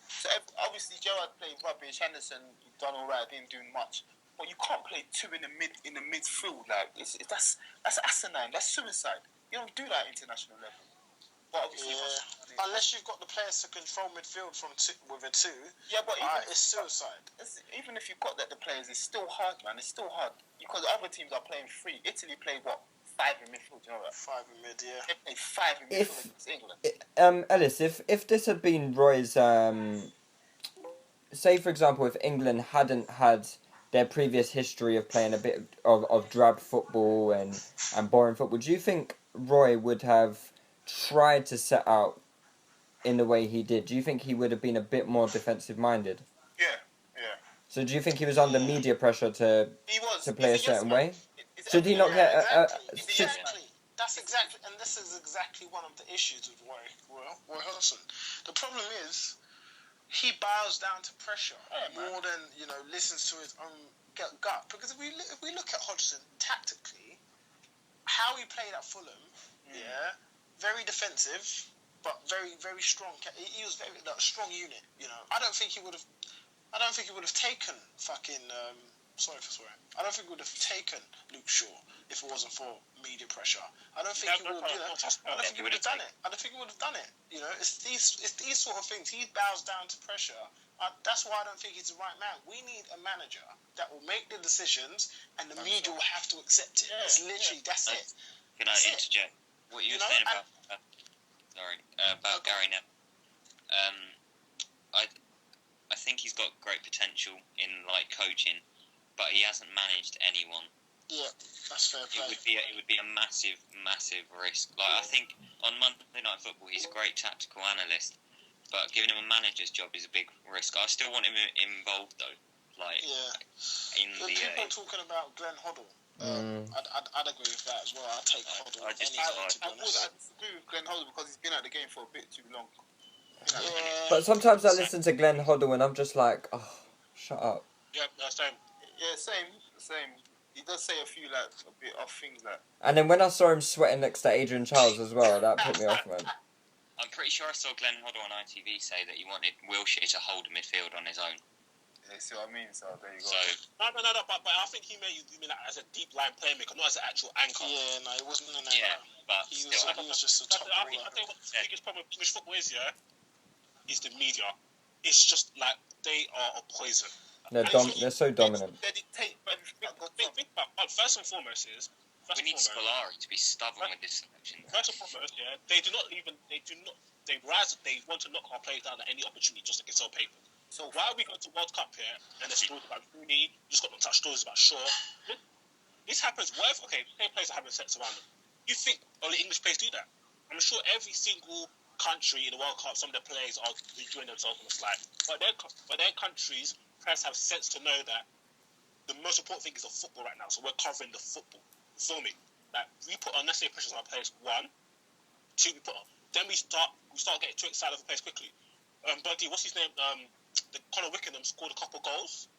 So obviously Gerrard played rubbish. Henderson done all right, didn't do much. But you can't play 2 in the midfield. That's asinine. That's suicide. You don't do that at international level. But obviously, Unless you've got the players to control midfield with a 2. Yeah, but it's suicide. Even if you've got the players, it's still hard, man. It's still hard because other teams are playing 3. Italy play what? 5 in midfield. You know that? 5 in mid, yeah. They play 5 in midfield against England. Ellis, if this had been Roy's, say for example, if England hadn't had their previous history of playing a bit of drab football and boring football, do you think Roy would have tried to set out in the way he did? Do you think he would have been a bit more defensive minded? Yeah. So do you think he was under media pressure to play a certain way? Should he not get Exactly. That's exactly, and this is exactly one of the issues with Roy Hodgson. The problem is he bows down to pressure more than listens to his own gut. Because if we look at Hodgson tactically, how he played at Fulham, very defensive, but very very strong. He was very strong unit. I don't think he would have taken fucking. Sorry for swearing. I don't think he would have taken Luke Shaw if it wasn't for media pressure. I don't think he would have. I don't think he would have done it. I don't think he would have done it. It's these sort of things. He bows down to pressure. That's why I don't think he's the right man. We need a manager that will make the decisions, and the media will have to accept it. It's literally that's it. Can I interject? What you were saying about Gary Neville? I think he's got great potential in coaching, but he hasn't managed anyone. Yeah, that's fair play. It would be a massive risk. I think on Monday Night Football he's a great tactical analyst, but giving him a manager's job is a big risk. I still want him involved though. People talking about Glenn Hoddle. I'd agree with that as well. I'd take Hoddle. I disagree with Glenn Hoddle because he's been at the game for a bit too long. But sometimes I listen to Glenn Hoddle and I'm just like, oh, shut up. Yeah, same. Yeah, same. He does say a few a bit off things that. And then when I saw him sweating next to Adrian Charles as well, that put me off, man. I'm pretty sure I saw Glenn Hoddle on ITV say that he wanted Wilshere to hold a midfield on his own. Yeah, see what I mean? So there you go. No, but I think you mean that as a deep line playmaker, not as an actual anchor. Yeah, no, it wasn't an anchor. Yeah, but he was just a top I think what the biggest problem with English football is the media. It's just like they are a poison. They're so dominant. They dictate. Think about first and foremost is we need Scolari to be stubborn with this selection. First and foremost, they want to knock our players down at any opportunity just to get on paper. So why are we going to World Cup here and there's stories about Rooney, just got them touch stories about Shaw? This happens. Say players are having sets around them. You think only English players do that? I'm sure every single country in the World Cup, some of their players are enjoying themselves on the slide. But their countries players have sense to know that the most important thing is the football right now. So we're covering the football. You feel me? Like we put unnecessary pressures on our players. 1, 2, then we start getting too excited over players quickly. Buddy, what's his name? Conor Wickham scored a couple goals.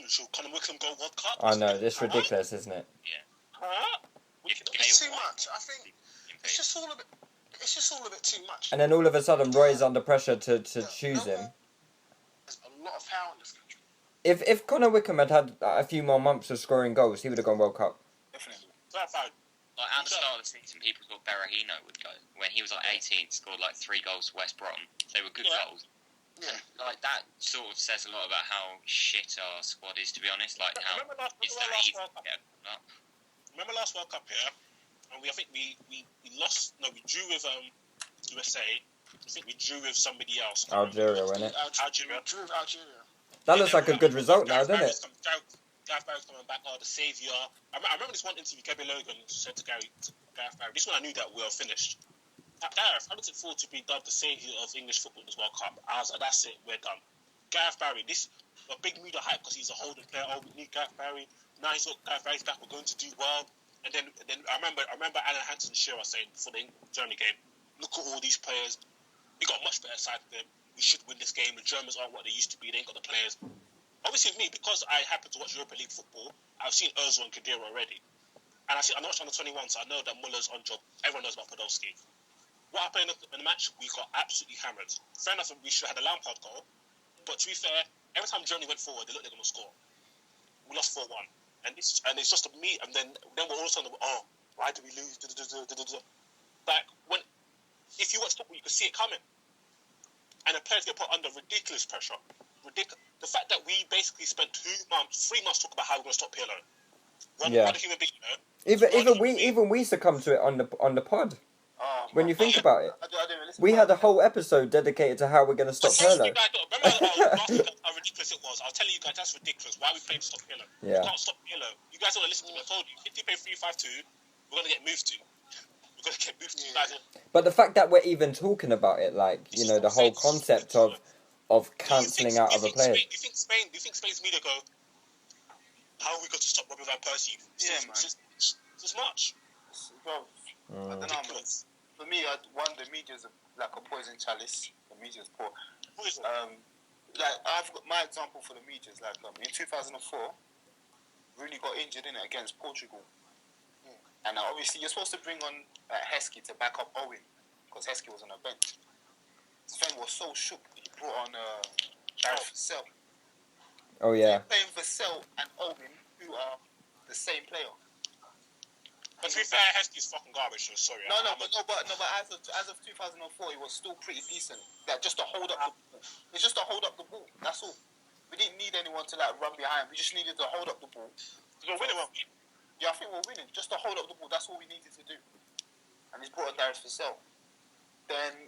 Should Conor Wickham go World Cup? I know, this is ridiculous, isn't it? Yeah. It's too much. I think it's just all a bit too much. And then all of a sudden, Roy's under pressure to choose him. There's a lot of power in this country. If Conor Wickham had a few more months of scoring goals, he would have gone World Cup. Definitely. At the start of the season, people thought Berahino would go. When he was 18, scored 3 goals for West Brom. They were good goals. Yeah. That sort of says a lot about how shit our squad is, to be honest. Remember last World Cup here? And I think we lost. No, we drew with USA. I think we drew with somebody else. Algeria, wasn't it? Algeria. Drew with Algeria. That looks like a good result now, doesn't it? Gareth Barry's coming back, the saviour. I remember this one interview Gary Logan said to Gareth Barry. This one I knew that we were finished. Gareth, I'm looking forward to being dubbed the saviour of English football in this World Cup. I was like, that's it, we're done. Gareth Barry, this a big media hype because he's a holding player. Oh, we need Gareth Barry. Now he's got Gareth Barry's back. We're going to do well. And then I remember Alan Hansen Shearer saying before the Germany game, look at all these players. We got a much better side of them. We should win this game. The Germans aren't what they used to be. They ain't got the players. Obviously, me, because I happen to watch Europa League football, I've seen Ozil and Khedira already. And I watched under 21, so I know that Muller's on job. Everyone knows about Podolski. What happened in the match? We got absolutely hammered. Fair enough, we should have had a Lampard goal. But to be fair, every time Germany went forward, they looked like they were going to score. We lost 4-1. And it's just a me, and then we're all of a sudden, why did we lose? Like, when if you watch football, you can see it coming. And the players get put under ridiculous pressure. The fact that we basically spent 3 months talking about how we're going to stop Pirlo. One human being, Even we succumbed to it on the pod. When you think about it, we had a whole episode dedicated to how we're going to stop Pirlo. Remember how ridiculous it was? I was telling you guys that's ridiculous. Why are we playing to stop Pirlo? Yeah. We can't stop Pirlo. You guys don't listen to me. I told you. If you play 3-5-2, we're going to get moved to. We're going to get moved to. You guys. But the fact that we're even talking about it, like, you know, the whole concept of cancelling out other players. Do you think Spain's media go, how are we going to stop Robin Van Persie? Yeah, man. It's much. Bro, I don't know, man. For me, the media's like a poison chalice. The media's poor. I've got my example for the media's like in 2004, Rooney got injured in it against Portugal, and obviously you're supposed to bring on Heskey to back up Owen because Heskey was on the bench. Sven was so shook he brought on Gareth Vassell. Oh yeah. So playing Vassell and Owen, who are the same player. But to be fair, Heskey's fucking garbage. So sorry. But as of 2004, it was still pretty decent. Like just to hold up the ball. It's just to hold up the ball. That's all. We didn't need anyone to like run behind. We just needed to hold up the ball. We're winning, weren't we? Yeah, I think we're winning. Just to hold up the ball. That's all we needed to do. And he's brought a Gareth Vassell. Then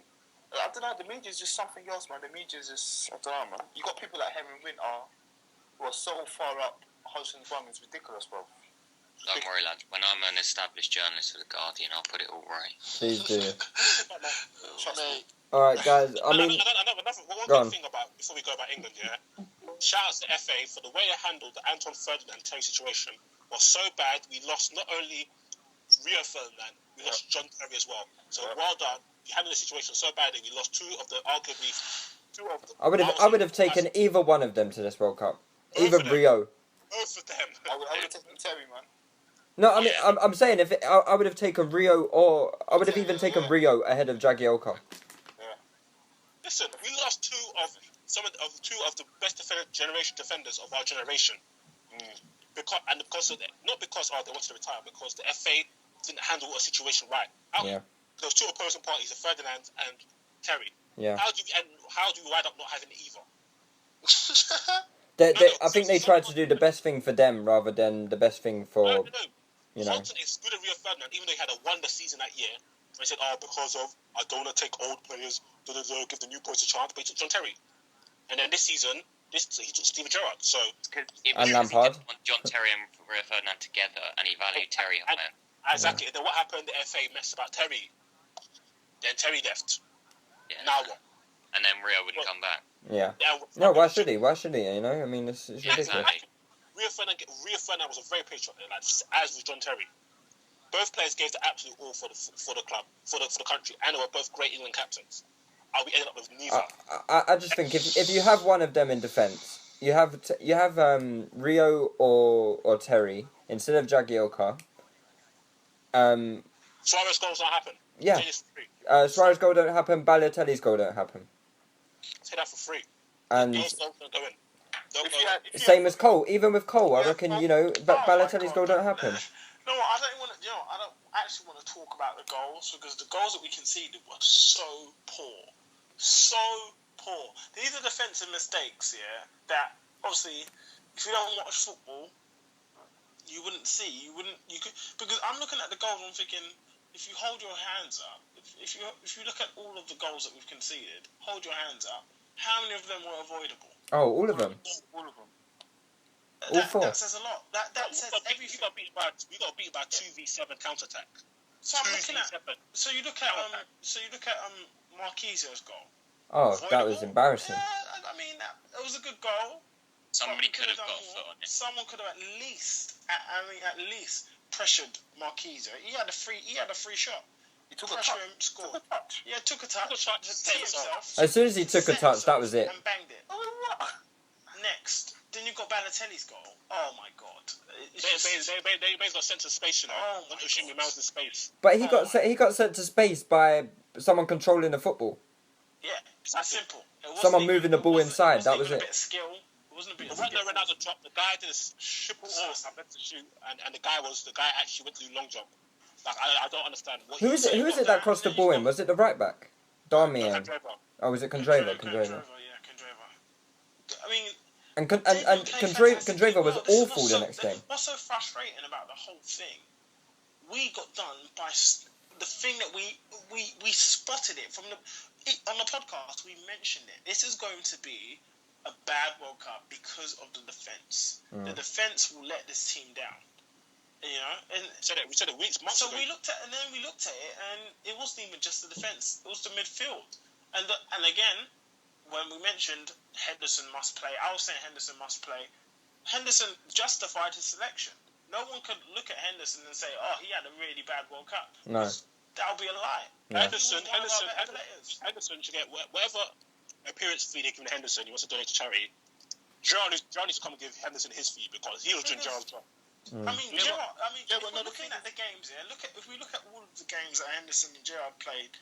I don't know. The media's just something else, man. The media's just I don't know, man. You got people like Henry Winter who are so far up. Hodgson's wrong. It's ridiculous, bro. Don't worry, lad. When I'm an established journalist for The Guardian, I'll put it all right. Please do. Trust me. Alright, guys. I mean... One good thing about, before we go about England, yeah? Shout out to the FA for the way they handled the Anton Ferdinand and Terry situation. Was so bad, we lost not only Rio Ferdinand, we lost John Terry as well. So well done. You handled the situation so badly, we lost two of the... I would have taken either one of them to this World Cup. Either Rio. Both of them. I would have taken Terry, man. No, I mean, I'm saying I would have taken Rio, or I would have even taken Rio ahead of Jagielka. Yeah. Listen, we lost two of the best generation defenders of our generation. Because of that, not because they wanted to retire, because the FA didn't handle a situation right. Those two opposing parties, Ferdinand and Terry. Yeah. How do you wind up not having either? I think they tried to do the best thing for them rather than the best thing for. You know. Hodgson is good at Rio Ferdinand, even though he had a wonder season that year. They said, because of I don't want to take old players, give the new boys a chance. But he took John Terry, and then this season, he took Steven Gerrard. So and Lampard. He didn't want John Terry and Rio Ferdinand together, and he valued Terry higher. Exactly. And then what happened? The FA messed about Terry. Then Terry left. Yeah. Now what? And then Rio wouldn't come back. Yeah. No, why should he? Why should he? You know, I mean, it's ridiculous. Exactly. Rio Ferdinand was a very patriotic lad, as was John Terry. Both players gave the absolute all for the club, for the country, and they were both great England captains. We ended up with neither. I just think if you have one of them in defence, you have Rio or Terry instead of Jagielka. Suarez goals don't happen. Yeah. Suarez goal don't happen. Balotelli's goal don't happen. Say that for free. And those goals don't go in. Same as Cole. Even with Cole, I reckon Balotelli's goal don't happen. No, I don't actually want to talk about the goals because the goals that we conceded were so poor. So poor. These are defensive mistakes, yeah, that obviously if you don't watch football, you wouldn't see. Because I'm looking at the goals and I'm thinking, if you hold your hands up, if you look at all of the goals that we've conceded, hold your hands up, how many of them were avoidable? Oh, all of them. All of them. All four. That says a lot. That says everything. We got beat by 2v7 counter attack. So I'm looking at. So you look at Marquisio's goal. Oh, that was embarrassing. Yeah, I mean it was a good goal. Somebody could have got a foot on it. Someone could have at least pressured Marquisio. He had a free shot. He took a touch. Scored. Yeah, took a touch. Himself. As soon as he took a touch, that was it. And banged it. Oh, what? Next, then you got Balotelli's goal. Oh my god. They got sent to space, you know. Oh my god. Miles in space. But he got sent to space by someone controlling the football. Yeah, it's that simple. Someone moving the ball inside. That was it. A bit of skill. It wasn't a bit of skill. Ronaldo dropped. The guy did a triple force. I meant to shoot, and the guy actually went to do long jump. Like, I don't understand what. Who is it that crossed the ball in? Was it the right back? Darmian. Oh, was it Condreva? Condreva. I mean, And Condreva was awful the next game. What's so frustrating about the whole thing? We got done by the thing that we spotted it from on the podcast. We mentioned it. This is going to be a bad World Cup because of the defense. The defense will let this team down. You know, and we said it weeks, months ago. We looked at it, and it wasn't even just the defense; it was the midfield. And again, when we mentioned Henderson must play, I was saying Henderson must play. Henderson justified his selection. No one could look at Henderson and say, "Oh, he had a really bad World Cup." No, that would be a lie. Yeah. Henderson should get whatever appearance fee they give Henderson. He wants to donate to charity. Gerrard needs to come and give Henderson his fee because he was doing Gerrard's job. I mean, Gerrard. If we're looking at the games here, if we look at all of the games that Henderson and Gerrard played,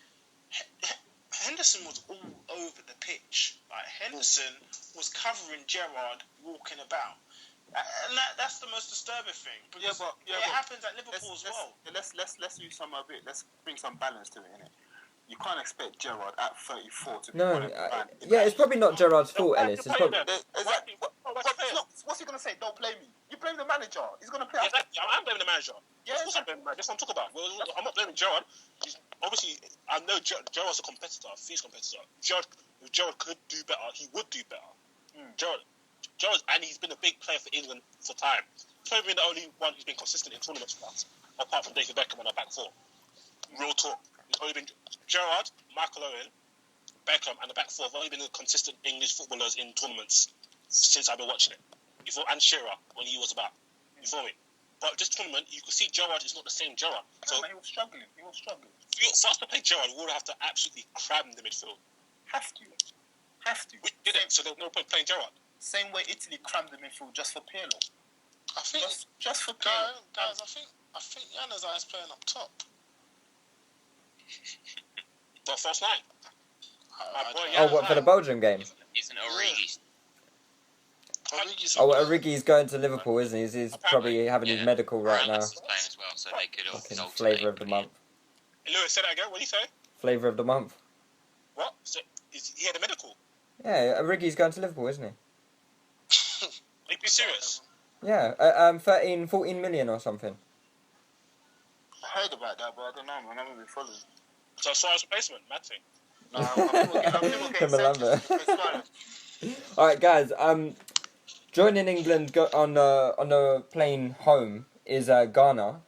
Henderson was all over the pitch. Like Henderson was covering Gerrard walking about, and that's the most disturbing thing. Because it happens at Liverpool as well. Let's use some of it. Let's bring some balance to it, innit? You can't expect Gerrard at 34 to be it's probably not Gerrard's fault, Ellis. It's probably... What's he going to say? Don't blame me. You blame the manager. He's going to play. Exactly. I'm blaming the manager. Yeah, of course I'm blaming the manager. That's what I'm talking about. I'm not blaming Gerrard. Obviously, I know Gerrard's a competitor, a fierce competitor. If Gerrard could do better, he would do better. Gerrard, and he's been a big player for England for time. He's probably been the only one who's been consistent in tournaments for us, apart from David Beckham on our back four. Real talk. It's only been Gerrard, Michael Owen, Beckham, and the back four have only been the consistent English footballers in tournaments since I've been watching it. And Shearer when he was about. You feel me? But this tournament, you can see Gerrard is not the same Gerrard. So he was struggling. For us to play Gerrard, we would have to absolutely cram the midfield. Have to. We didn't, so there's no point playing Gerrard. Same way Italy crammed the midfield just for Pirlo. I think just for Pirlo. Guys, I think Januzaj is playing up top. But first night. What for the Belgium game? Isn't Origi? Origi's going to Liverpool, isn't he? He's probably having his medical right now. He's playing as well, so they could all flavour of the month. Lewis, say that again. What did you say? Flavour of the month. What? So, he had a medical? Yeah, Origi's going to Liverpool, isn't he? Are you serious? Yeah, 14 million or something. I heard about that, but I don't know, man. I haven't been following. So Suarez replacement, mad thing. No, people getting Alright, guys, joining England on the plane home is Ghana,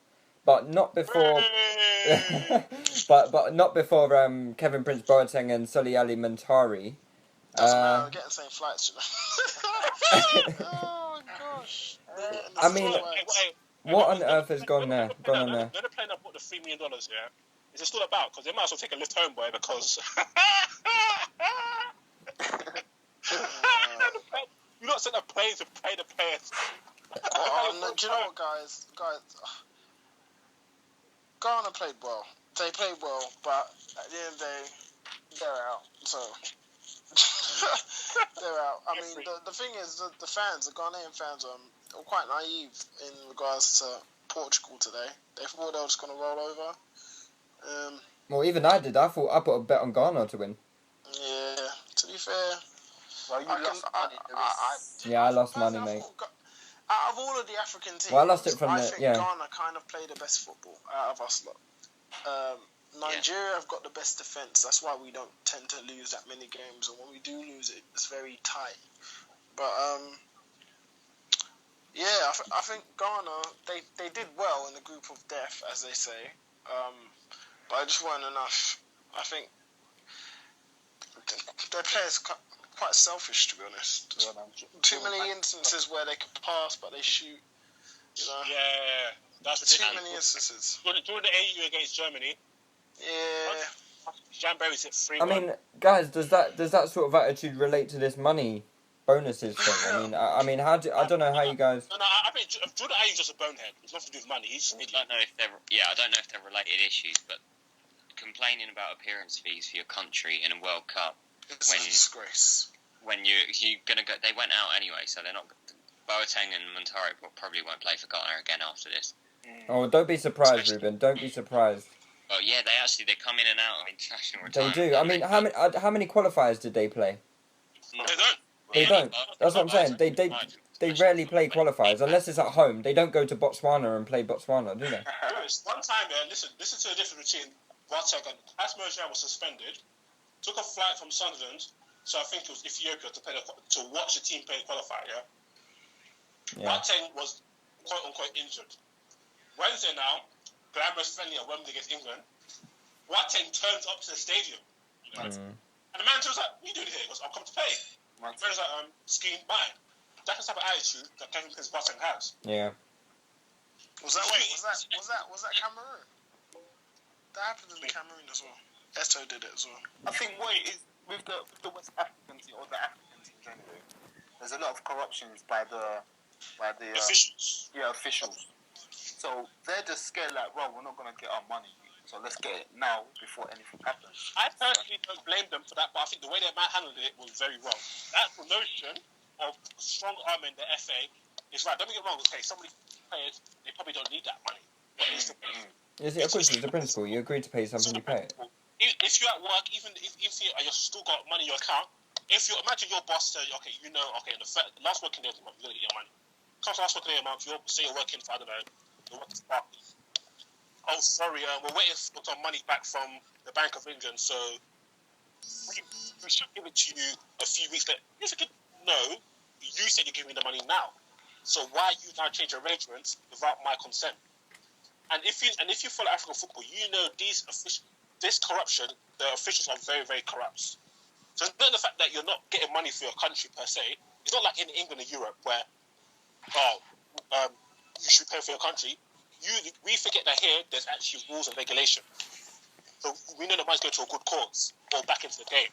but not before but not before Kevin Prince Boateng and Solly Ali Muntari. Doesn't matter, we're getting the same flights. Oh gosh. I mean, what on earth has gone there? They're playing up what the $3 million, yeah? Is it still about? Because they might as well take a lift home, boy, because you not sent a plane to pay the players. No, do you know what, guys? Ghana played well. They played well, but at the end of the day, they're out. So they're out. I mean, the thing is, the fans, the Ghanaian fans, were quite naive in regards to Portugal today. They thought they were just going to roll over. Well, even I did. I thought I put a bet on Ghana to win. Yeah, to be fair. Well, you lost money. I lost money, mate. Out of all of the African teams, I lost it from I think Ghana kind of play the best football out of us lot. Nigeria have got the best defence. That's why we don't tend to lose that many games. And when we do lose it, it's very tight. But, I think Ghana, they did well in the group of death, as they say. But it just weren't enough. I think their players quite selfish, to be honest. Too many instances where they could pass, but they shoot. You know. Yeah, that's too many instances. During the AU against Germany. Yeah. Jan Berry's hit 3-1. I mean, guys, does that sort of attitude relate to this money bonuses thing? I mean, I don't know how you guys. No, I think Jordan Ayew's just a bonehead. It's nothing to do with money. He's just an idiot. I don't know if they're related issues, but complaining about appearance fees for your country in a World Cup. It's a disgrace. When you're gonna go, they went out anyway, so they're not. Boateng and Muntari probably won't play for Ghana again after this. Oh, don't be surprised, Reuben. Don't be surprised. Well, yeah, they come in and out of international They retirement. do. I mean, how many qualifiers did they play? They don't. They don't. That's what I'm saying. They rarely play qualifiers unless it's at home. They don't go to Botswana and play Botswana, do they? One time, listen to the difference between Boateng and Asmojan was suspended, took a flight from Sunderland, so I think it was Ethiopia to watch the team play qualifier. Yeah. Boateng was quote unquote injured. Wednesday now, glamorous friendly at Wembley against England. Boateng turns up to the stadium, and the manager was like, "What are you doing here?" He goes, "I've come to play." The manager's like, "Skiing by." That's the type of attitude that Kevin Prince Boateng has. Yeah. Was that Cameroon? That happened in Cameroon as well. Eto did it as well. I think what it is with the West African team or the African teams anyway, there's a lot of corruptions by the officials. Officials. So they're just scared like, well, we're not gonna get our money, so let's get it now before anything happens. I personally don't blame them for that, but I think the way they handled it was very wrong. That notion of strong arming the FA is right. Don't get me wrong. Okay, some of these players, they probably don't need that money. But it's of course, it's the principle. You agree to pay something, you pay it. If you're at work, even if you still got money in your account, if you imagine your boss says, okay, in the last working day of the month, you're gonna get your money. Comes last working day of the month, say you're working for, I don't know, you're working for Barclays. Oh, sorry, we're waiting for some money back from the Bank of England, so we should give it to you a few weeks later. No, you said you're giving me the money now. So why you now change arrangements without my consent? And if you follow African football, you know this corruption, the officials are very, very corrupt. So it's not the fact that you're not getting money for your country per se. It's not like in England and Europe where, you should pay for your country. We forget that here there's actually rules and regulations. So we know the money's going to a good cause or back into the game.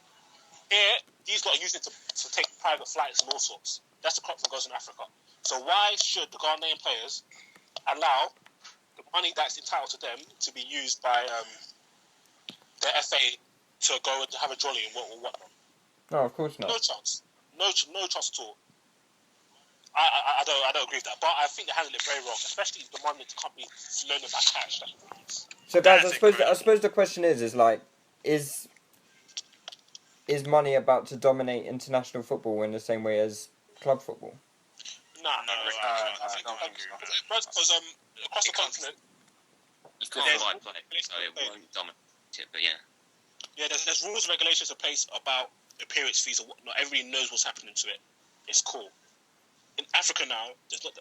Here, these guys are using it to take private flights and all sorts. That's the corruption that goes in Africa. So why should the Ghanaian players allow the money that's entitled to them to be used by the FA to go and have a jolly and whatnot? No, of course not. No chance. No chance at all. I don't agree with that. But I think they handled it very wrong, especially the money that can't be loaned by cash. So guys, I suppose the question is money about to dominate international football in the same way as club football? No, I think because across the continent, you can't buy play, so it won't dominate it. But yeah. Yeah, there's rules and regulations in place about appearance fees and whatnot. Everybody knows what's happening to it. It's cool. In Africa now, there's not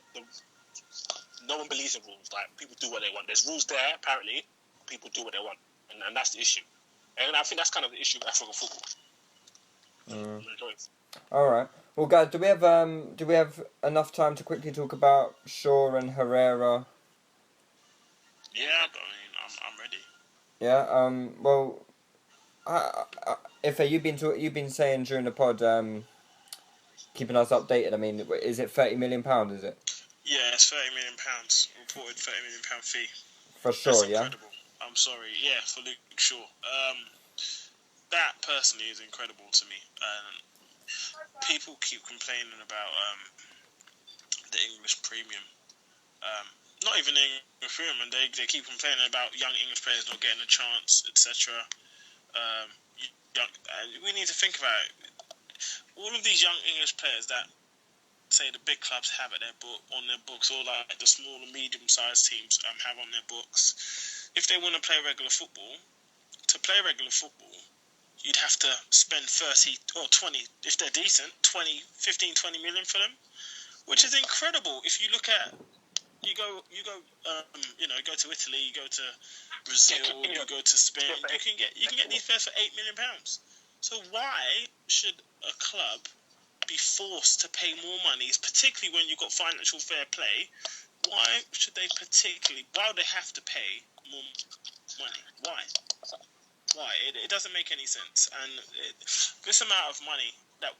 no one believes in rules. Like, people do what they want. There's rules there, apparently. People do what they want, and that's the issue. And I think that's kind of the issue with African football. All right. Well, guys, do we have enough time to quickly talk about Shaw and Herrera? Yeah, but I mean, I'm ready. Yeah. Well, Ife, you've been saying during the pod, keeping us updated. I mean, is it £30 million? Is it? Yeah, it's £30 million. Reported £30 million fee. For sure, That's yeah. Incredible. I'm sorry. Yeah, for Luke Shaw. That personally is incredible to me. People keep complaining about the English premium. Not even the English premium, and they keep complaining about young English players not getting a chance, etc. We need to think about it. All of these young English players that say the big clubs have at on their books, or like the small and medium-sized teams have on their books. If they want to play regular football, you'd have to spend 30 or 20, if they're decent, 15, 20 million for them, which is incredible. If you look at, you go to Italy, you go to Brazil, you go to Spain, you can get these players for £8 million. So why should a club be forced to pay more money, particularly when you've got financial fair play? Why would they have to pay more money? Why? It doesn't make any sense. And this amount of money that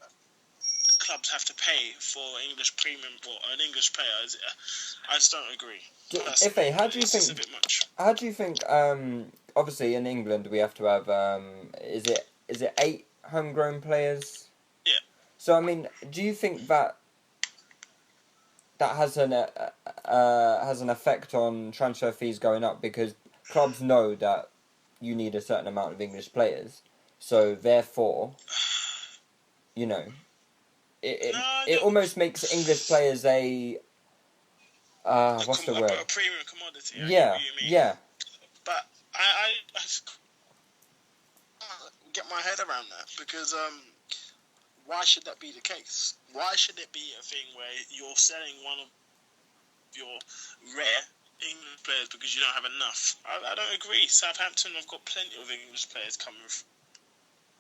clubs have to pay for English premium or an English player, I just don't agree. Ife, how do you think? It's a bit much. How do you think? Obviously, in England, we have to have. Is it 8 homegrown players? Yeah. So I mean, do you think that that has an effect on transfer fees going up because clubs know that you need a certain amount of English players, so therefore, you know, it almost makes English players a what's the word? A premium commodity. Yeah. But I get my head around that because why should that be the case? Why should it be a thing where you're selling one of your rare English players because you don't have enough? I don't agree. Southampton have got plenty of English players coming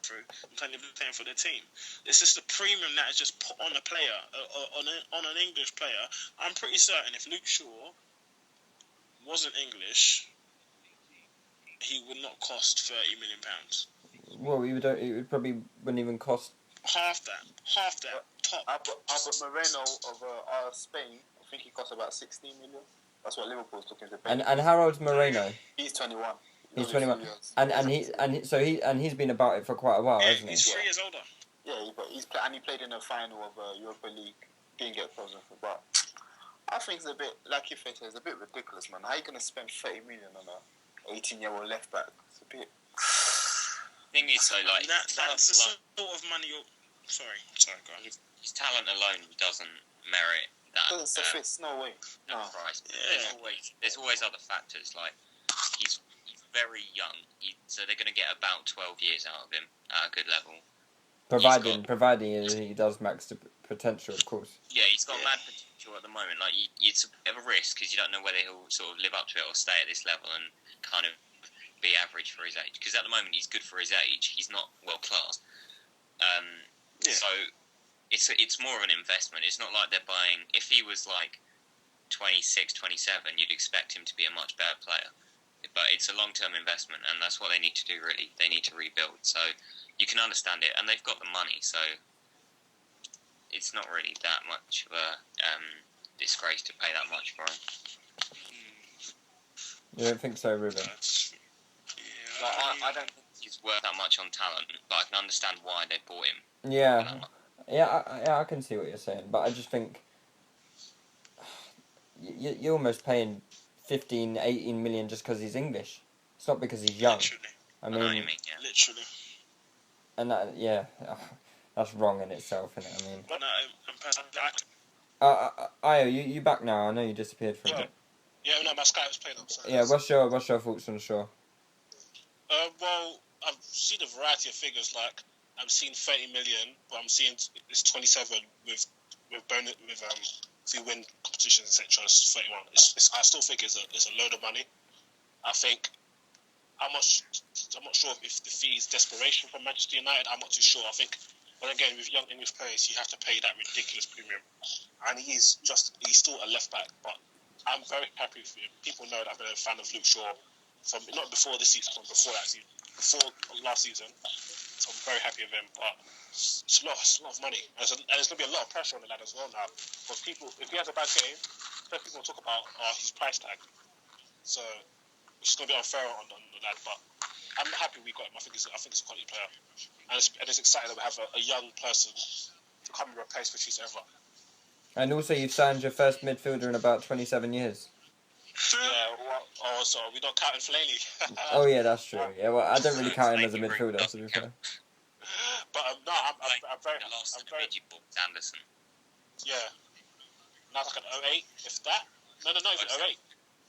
through, and plenty of them playing for their team. It's just the premium that is just put on a player, on an English player. I'm pretty certain if Luke Shaw wasn't English, he would not cost £30 million. Well, it probably wouldn't even cost half that. Top. Albert Moreno of Spain, I think he costs about 16 million. That's what Liverpool's looking to pay. And how old's Moreno? He's 21. He's 21. And he's been about it for quite a while, hasn't he? He's 3 years older. Yeah, but he played in the final of Europa League. Didn't get chosen for, but I think it's a bit, like you said, it's a bit ridiculous, man. How are you gonna spend 30 million on a 18-year-old left back? It's a bit. Thing is, so like that's the sort of money you're. Sorry, go on. His talent alone doesn't merit that. Doesn't suffice, no way. No. Price. Yeah. There's always other factors. Like he's very young, so they're going to get about 12 years out of him at a good level. Providing he does max the potential, of course. Yeah, he's got mad potential at the moment. Like it's a bit of a risk because you don't know whether he'll sort of live up to it or stay at this level and kind of be average for his age. Because at the moment he's good for his age. He's not world class. So it's more of an investment. It's not like they're buying. If he was like 26, 27, you'd expect him to be a much better player. But it's a long-term investment, and that's what they need to do. Really, they need to rebuild. So you can understand it, and they've got the money. So it's not really that much of a disgrace to pay that much for him. You don't think so, Reuben? I don't think he's worth that much on talent, but I can understand why they bought him. Yeah, I can see what you're saying, but I just think you're almost paying 15, 18 million just because he's English. It's not because he's young. Literally. I know what you mean, yeah. Literally. And that's wrong in itself, isn't it? I mean. But no, Io, you back now? I know you disappeared for a bit. Yeah, no, my Skype's playing up. So yeah, what's your thoughts on Shaw? Well, I've seen a variety of figures. Like I'm seeing 30 million, but I'm seeing it's 27 with bonus if you win competitions, etc. It's 31. I still think it's a load of money. I think I'm not sure if the fee is desperation from Manchester United. I'm not too sure. I think, but again, with young English players, you have to pay that ridiculous premium, and he's still a left back. But I'm very happy with him. People know that I've been a fan of Luke Shaw from not before this season, from before that season, before last season. So I'm very happy with him. But it's a lot of money, and there's going to be a lot of pressure on the lad as well now. Because if he has a bad game, people will talk about his price tag. So which is going to be unfair on the lad. But I'm happy we got him. I think it's a quality player, and it's exciting that we have a young person to come and replace Patrice Evra. And also, you've signed your first midfielder in about 27 years. Yeah, so we don't count Fellaini. Oh yeah, that's true. Yeah, well, I don't really count him as a midfielder, to be fair. But no, I'm very. Anderson. Yeah, now it's like an 08, if that. No, it's 08.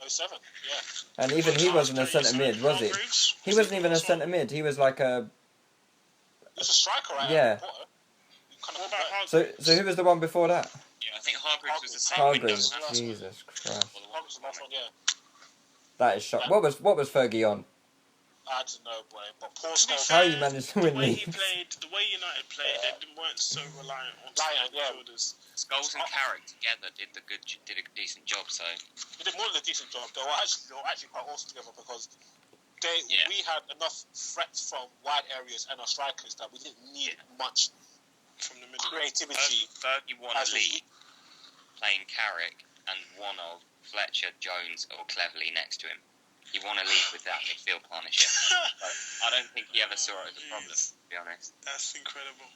07, yeah. And even he wasn't a centre mid, was he? He wasn't even a centre mid. He was like a. He was a striker, right? Yeah. So who was the one before that? Yeah, I think Hargreaves was the same. Hargreaves, Jesus Christ. Hargreaves was the last one, yeah. That is shocking. What was Fergie on? I don't know, boy. But Paul Scholes. How you managed to win league? The way United played, they weren't so reliant on midfielders. Scholes and Carrick together did a decent job. So they did more than a decent job. They were actually quite awesome together because we had enough threats from wide areas and our strikers that we didn't need much from the middle creativity. Fergie won a league playing Carrick and one of Fletcher, Jones, or Cleverley next to him. He won a league with that midfield partnership. I don't think he ever saw it as a problem, to be honest. That's incredible.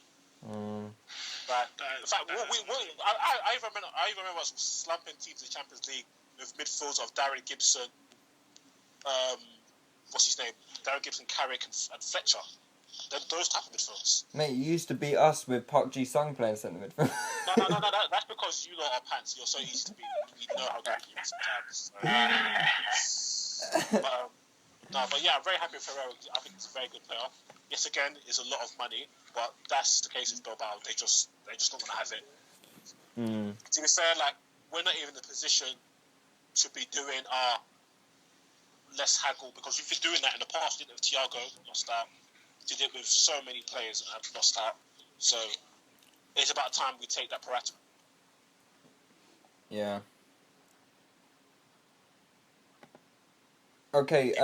Right. In fact, I even remember us slumping teams in the Champions League with midfields of Darren Gibson, what's his name? Darren Gibson, Carrick, and Fletcher. Those type of midfields. Mate, you used to beat us with Park Ji-sung playing centre midfield. No. That's because you lot are pants. You're so easy to beat. We know how to beat you sometimes. But yeah, I'm very happy with Ferreira. I think he's a very good player. Yes, again, it's a lot of money, but that's the case with Bilbao. They're just not going to have it. To be fair, like, we're not even in the position to be doing our less haggle, because we've been doing that in the past. Did it with Thiago, lost out. Did it with so many players and have lost out. So it's about time we take that Parata. Yeah. Okay,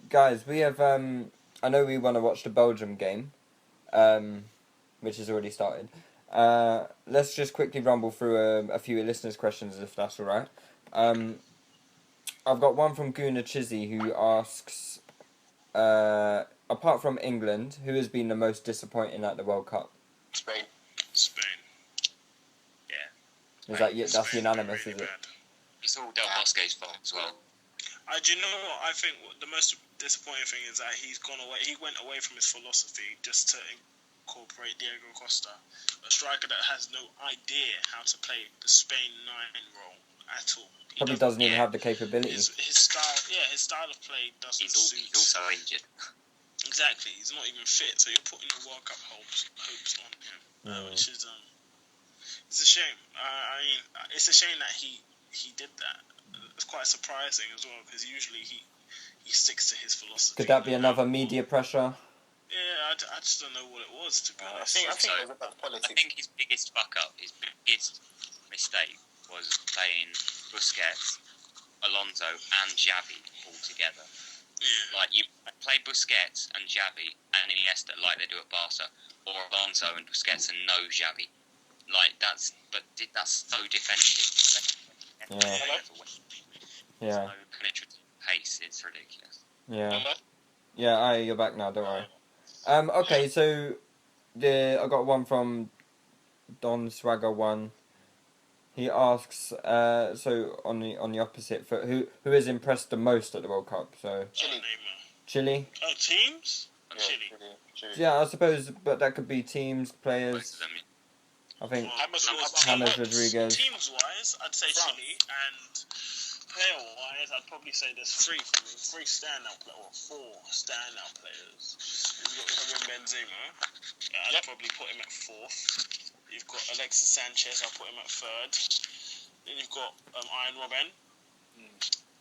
guys, we have I know we want to watch the Belgium game, which has already started. Let's just quickly rumble through a few listeners' questions, if that's all right. I've got one from Guna Chizzy, who asks, apart from England, who has been the most disappointing at the World Cup? Spain. Yeah. Is that that's Spain unanimous, really is it? bad. It's all Del Bosque's fault as well. Do you know what? I think the most disappointing thing is that he's gone away. He went away from his philosophy just to incorporate Diego Costa, a striker that has no idea how to play the Spain 9 role at all. Probably doesn't even have the capability. His style of play doesn't suit. He's also injured. Exactly, he's not even fit. So you're putting your World Cup hopes on him, which is it's a shame. I mean, it's a shame that he did that. It's quite surprising as well, because usually he sticks to his philosophy. Could that be another media pressure? Yeah, I just don't know what it was, to be honest. I think it was about politics. I think his biggest fuck up, his biggest mistake was playing Busquets, Alonso, and Xavi all together. Yeah. Like, you play Busquets and Xavi and Iniesta like they do at Barca, or Alonso and Busquets and no Xavi. Like, that's so defensive. Yeah. No penetrative pace, it's ridiculous. Yeah, you're back now, don't worry. Okay, so I got one from Don Swagger 1. He asks, so on the opposite foot, who has impressed the most at the World Cup? So Chile. Oh, teams? Chile. Yeah, I suppose, but that could be teams, players. Most of them, I think James Rodriguez. Teams-wise, I'd say Chile, and player-wise, I'd probably say there's three standout players, or 4 standout players. You've got Karim Benzema. I'd probably put him at 4th. You've got Alexis Sanchez. I'll put him at 3rd. Then you've got Iron Robben.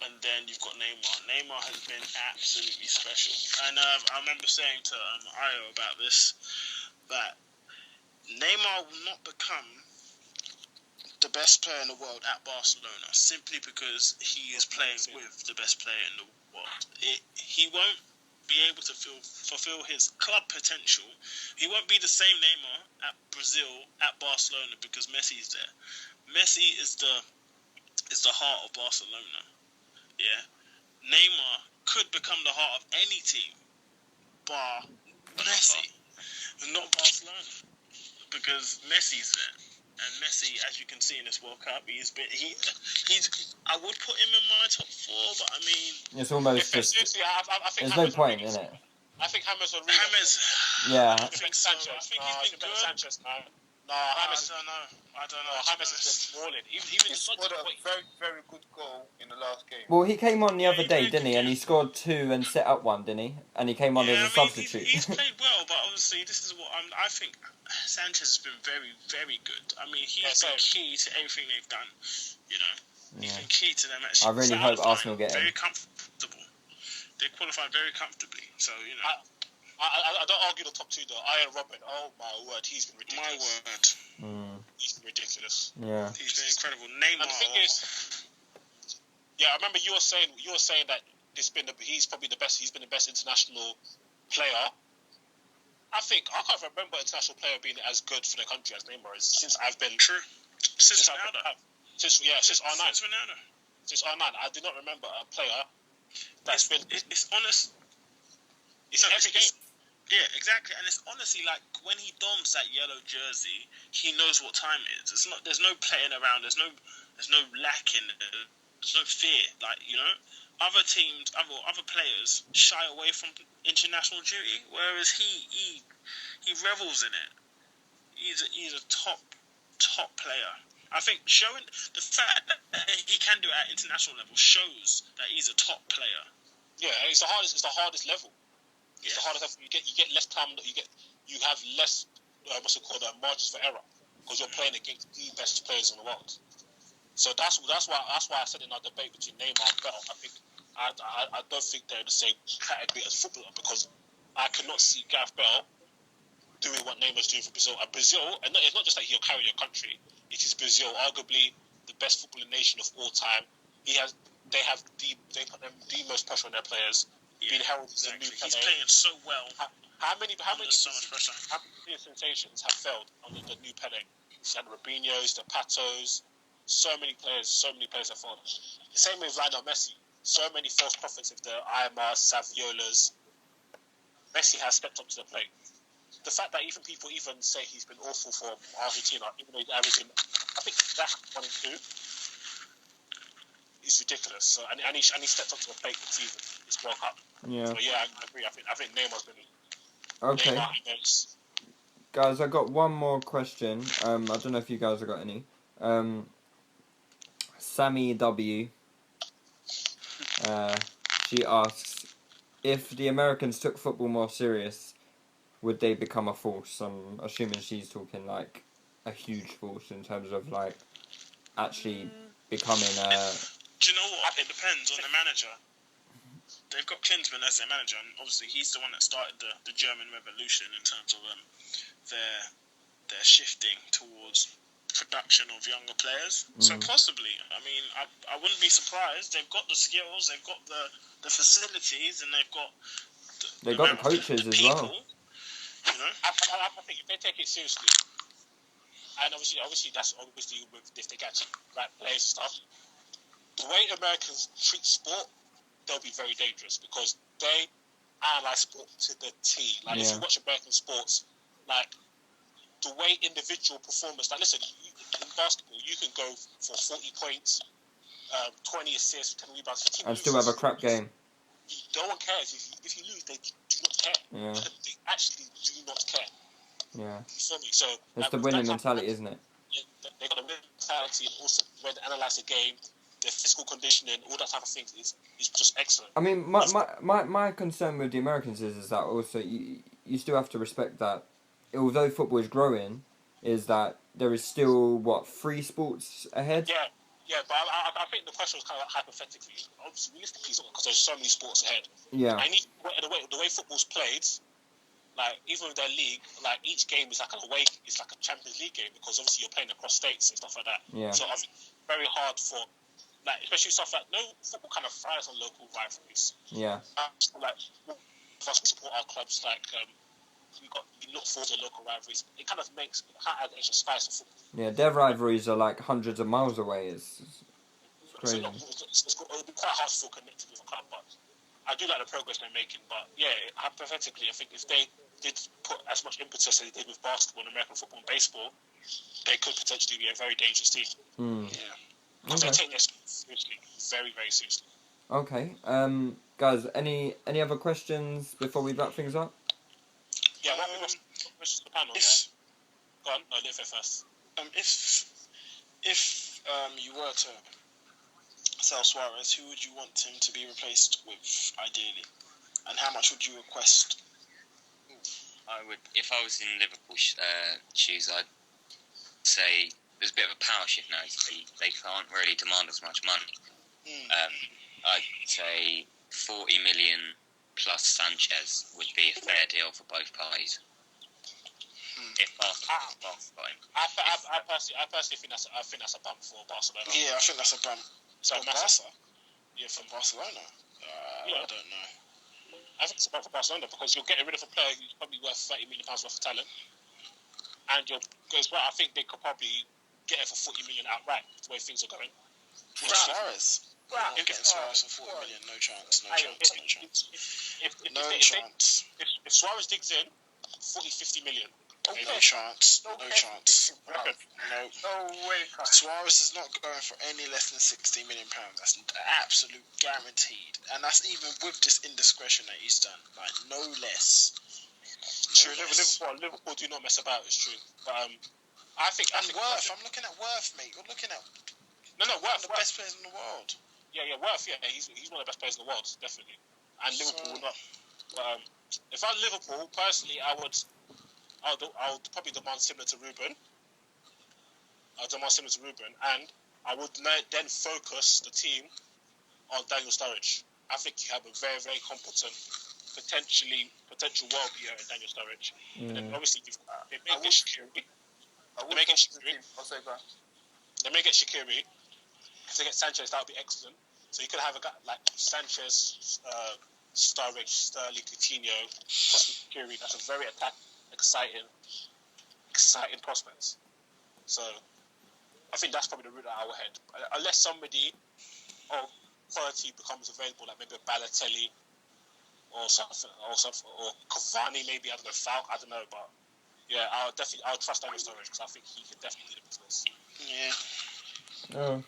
And then you've got Neymar. Neymar has been absolutely special. And I remember saying to Ayo about this, that Neymar will not become the best player in the world at Barcelona simply because he is playing with the best player in the world. He won't be able to fulfill his club potential. He won't be the same Neymar at Brazil, at Barcelona, because Messi's there. Messi is the heart of Barcelona. Yeah, Neymar could become the heart of any team, bar Messi, not Barcelona, because Messi's there. And Messi, as you can see in this World Cup, he's. I would put him in my top 4, but I mean, it's almost just. I think there's no point in it. I think James Rodriguez. Yeah. I think Sanchez. I think he's been good. Sanchez, man. No, I don't know. James has been balling. Even he scored a very, very good goal in the last game. Well, he came on the other day, didn't he? And he scored 2 and set up 1, didn't he? And he came on as a substitute. He's played well, but obviously this is what I think Sanchez has been very, very good. I mean, he's been key to everything they've done. You know, he's been key to them actually. I really hope Arsenal get him. Very comfortable. They qualified very comfortably. So, you know. I don't argue the top 2 though. Iron Robben, oh my word, he's been ridiculous. My word. He's been ridiculous. Yeah. He's been incredible. Neymar. And the thing is, I remember you were saying that he's probably the best. He's been the best international player. I can't remember an international player being as good for the country as Neymar is since I've been. True. Since Ronaldo. Since R9. Since Ronaldo. Since R9, I do not remember a player that's been. It's honest. It's every game. Yeah, exactly. And it's honestly like when he dons that yellow jersey, he knows what time it is. It's not. There's no playing around. There's no lacking. There's no fear. Like, you know, other teams, other players shy away from international duty, whereas he revels in it. He's a top player. I think showing the fact that he can do it at international level shows that he's a top player. Yeah, it's the hardest level. It's the hardest level. You get less time. You have less margins for error because you're playing against the best players in the world. So that's why I said in our debate between Neymar and Bell, I think I don't think they're in the same category as footballer because I cannot see Gareth Bell doing what Neymar's doing for Brazil. And Brazil, and it's not just that he'll carry your country. It is Brazil, arguably the best footballing nation of all time. They put them the most pressure on their players. Yeah, being heralded as a new He's playing so well. How many so much pressure. How many sensations have failed under the new Pele? The Robinhos, the Patos, so many players have failed. The same with Lionel Messi. So many false prophets of the Aymar, Saviolas. Messi has stepped up to the plate. The fact that people say he's been awful for Argentina, even though he's averaging, I think that's 1 and 2. It's ridiculous. So and he stepped up to the plate this season. It's World Cup. Yeah. So yeah, I agree. I think Neymar's been. Okay. Neymar, Guys, I got one more question. I don't know if you guys have got any. Sammy W. She asks, if the Americans took football more serious, would they become a force? I'm assuming she's talking like a huge force in terms of like actually becoming Do you know what? It depends on the manager. They've got Klinsmann as their manager, and obviously he's the one that started the German Revolution in terms of their shifting towards production of younger players. So possibly, I mean, I wouldn't be surprised. They've got the skills, they've got the facilities, and they've got the coaches the as people, well. You know, I think if they take it seriously, and obviously that's obviously if they get right players and stuff. The way Americans treat sport, they'll be very dangerous because they analyze sport to the T. Like if you watch American sports, like the way individual performance. Like listen, in basketball, you can go for 40 points, 20 assists, 10 rebounds, and still have a crap game. No one cares if you lose. They do not care. Yeah. They actually do not care. Yeah. You feel me? So it's the winning mentality, isn't it? Yeah, they got a winning mentality, and also when they analyze the game. Their physical conditioning, all that type of things is just excellent. I mean, my concern with the Americans is that also you still have to respect that, although football is growing, is that there is still, 3 sports ahead? Yeah, but I think the question was kind of hypothetically. Obviously, realistically, because there's so many sports ahead. Yeah. And the way football's played, like, even with their league, like, each game is like it's like a Champions League game because obviously you're playing across states and stuff like that. Yeah. So I think very hard for... Like, especially stuff like, no football kind of thrives on local rivalries. Yeah. Like, us we support our clubs, like, we look forward to local rivalries. It kind of adds extra spice to football. Yeah, their rivalries are like hundreds of miles away. It's crazy. So it'll be quite hard to feel connected with a club, but I do like the progress they're making. But yeah, hypothetically, I think if they did put as much impetus as they did with basketball and American football and baseball, they could potentially be a very dangerous team. Yeah. Because they take this seriously, very, very seriously. Okay. Guys, any other questions before we wrap things up? Yeah, questions to the panel, Go on, I'll leave it first. If you were to sell Suarez, who would you want him to be replaced with, ideally? And how much would you request? If I was in Liverpool shoes, I'd say there's a bit of a power shift now. They can't really demand as much money. I'd say 40 million plus Sanchez would be a fair deal for both parties. If Barcelona got him. I personally think that's a bump for Barcelona. Yeah, I think that's a bump. So Barca? Yeah, from Barcelona. I don't know. I think it's a bump for Barcelona because you're getting rid of a player who's probably worth £30 million worth of talent, and I think they could probably get it for 40 million outright the way things are going. Suarez. If getting Suarez for 40 million, no chance. If Suarez digs in, 50 million. Okay. No chance. No. No way. Suarez is not going for any less than £60 million. That's absolute guaranteed, and that's even with this indiscretion that he's done. Like no less. True. Liverpool do not mess about. It's true. But I think Worth. I'm looking at Worth, mate. You're looking at Worth, the best players in the world. Yeah, Worth. Yeah, he's one of the best players in the world, definitely. And Liverpool will not. But if I'm Liverpool, personally, I would probably demand similar to Reuben. And I would then focus the team on Daniel Sturridge. I think you have a very, very competent, potential world beater in Daniel Sturridge. And then obviously they may get Shaqiri. They may get Shaqiri. If they get Sanchez, that would be excellent. So you could have a guy like Sanchez, Sturridge, Sterling, Coutinho, Shaqiri. That's a very exciting prospects. So I think that's probably the route that I will head. Unless somebody of quality becomes available, like maybe a Balotelli or something, or Cavani, maybe, I don't know, Falk, I don't know, but yeah, I'll trust Daniel Sturridge because I think he can definitely do the business. Yeah. Oh.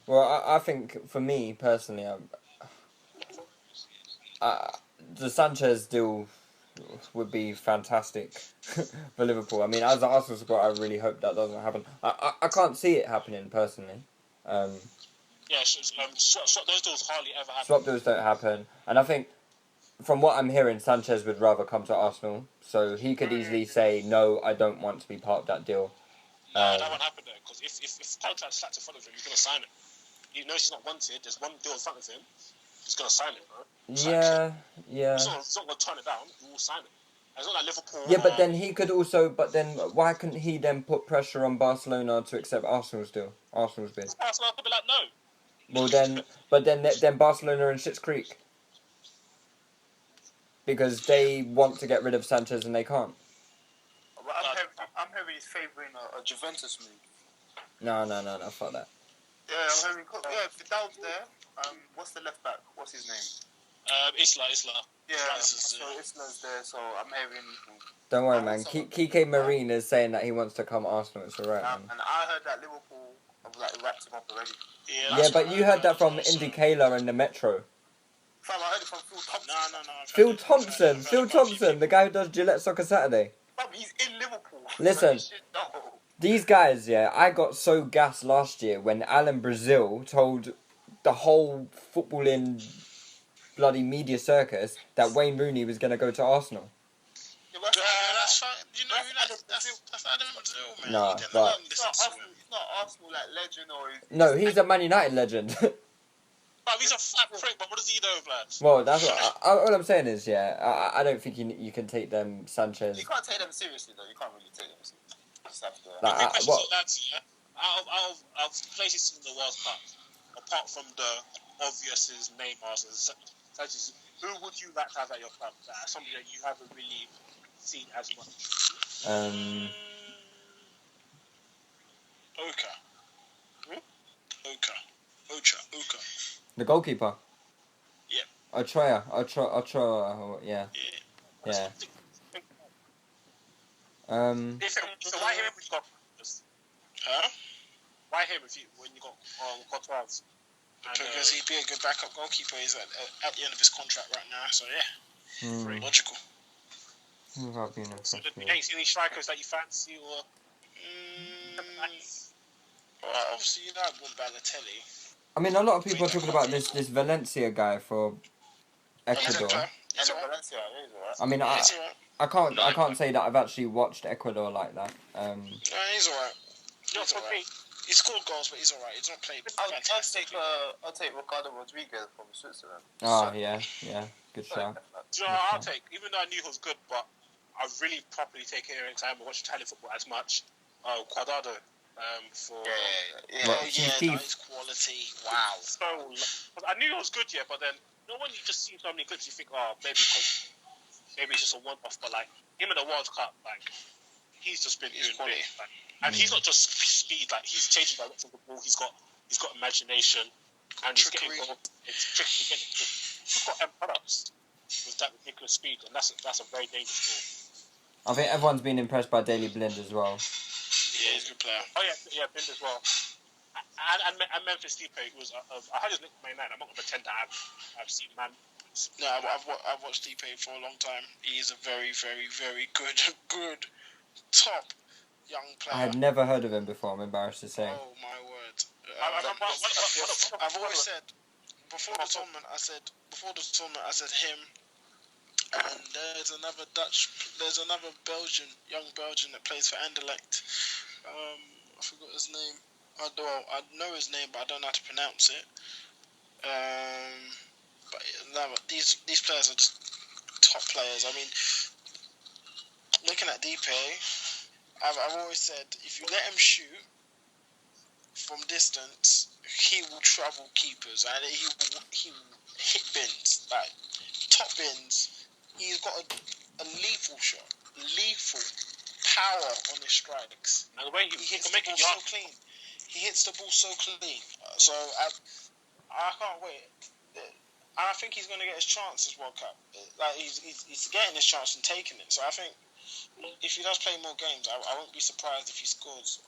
Well, I think for me personally, the Sanchez deal would be fantastic for Liverpool. I mean, as an Arsenal supporter, I really hope that doesn't happen. I can't see it happening personally. Those deals hardly ever happen. Swap deals don't happen, and I think from what I'm hearing, Sanchez would rather come to Arsenal, so he could easily say, "No, I don't want to be part of that deal." No, that won't happen there, because if contract slapped in front of him, he's going to sign it. He knows he's not wanted. There's one deal in front of him. He's going to sign it, bro. Yeah. He's not going to turn it down. He will sign it. It's not like Liverpool. Yeah, but then he could also. But then, why couldn't he then put pressure on Barcelona to accept Arsenal's deal? Arsenal's bid. Barcelona could be like, no. Well, then Barcelona are in Schitt's Creek because they want to get rid of Sanchez and they can't. Well, I'm heavily favouring a Juventus move. No, fuck that. Yeah, I'm hearing. Yeah, Vidal's there. What's the left back? What's his name? Isla. Yeah, so Isla's there. So I'm hearing. Don't worry, man. Kike Marine is saying that he wants to come Arsenal. It's alright, man. And I heard that Liverpool have wrapped him up already. Yeah, but you heard that from Indicator and the Metro. Fam, I heard it from Phil Thompson. No. Phil Thompson, the guy who does Gillette Soccer Saturday. Fam, he's in Liverpool. Listen. These guys, I got so gassed last year when Alan Brazil told the whole footballing bloody media circus that Wayne Rooney was going to go to Arsenal. That's fine. You know, that's Alan Brazil, man. No, but He's not Arsenal like legend or. No, he's a Man United legend. But he's a fat prick. But what does he know, man? Well, that's all I'm saying is, I don't think you can take them Sanchez. You can't take them seriously, though. You can't really take them seriously. Out of places in the World Cup, apart from the obvious Neymar and Sanchez, who would you like to have at your club? Somebody that you haven't really seen as much. Oka. The goalkeeper. Yeah. Ochoa. Yeah. Yeah. So why him if you got? Huh? Why him if you when you got Courtois? Because he'd be a good backup goalkeeper. He's at the end of his contract right now, so yeah, very logical. Without being so you ain't seen any strikers that you fancy or? Well, obviously you know I want Balotelli. I mean, a lot of people are talking about this Valencia guy for Ecuador. He's alright. I mean, I can't say that I've actually watched Ecuador like that. No, he's alright. He's alright. He scored goals, but he's alright. He's not played fantastically. I'll take Ricardo Rodriguez from Switzerland. Oh, yeah, good shout. I'll take, even though I knew he was good, but I really properly take it every time I watch Italian football as much. Cuadrado. For nice quality. Wow. So I knew it was good, but then when you just see so many clips, you think, maybe it's just a one-off. But like him in the World Cup, like he's just been doing quality. And he's not just speed. Like he's changing direction of the ball. He's got imagination. and he's getting goals. It's tricky to get it. He's got M products with that ridiculous speed, and that's a very dangerous ball. I think everyone's been impressed by Daley Blind as well. Yeah, he's a good player. Oh yeah, Blind as well. And Memphis Depay was. I heard his name Man United. I'm not gonna pretend that I've seen man. No, I've watched Depay for a long time. He is a very, very, very good top young player. I had never heard of him before, I'm embarrassed to say. Oh my word! I've always said before the tournament. I said him. And there's another young Belgian that plays for Anderlecht. I forgot his name. I know his name, but I don't know how to pronounce it. But these players are just top players. I mean, looking at Depay, I've always said if you let him shoot from distance, he will trouble keepers and he will hit bins, like top bins. He's got a lethal shot, lethal power on his strikes, and the way he hits can make the ball it so clean. He hits the ball so clean. So I can't wait. I think he's going to get his chance this World Cup. Like he's getting his chance and taking it. So I think if he does play more games, I won't be surprised if he scores.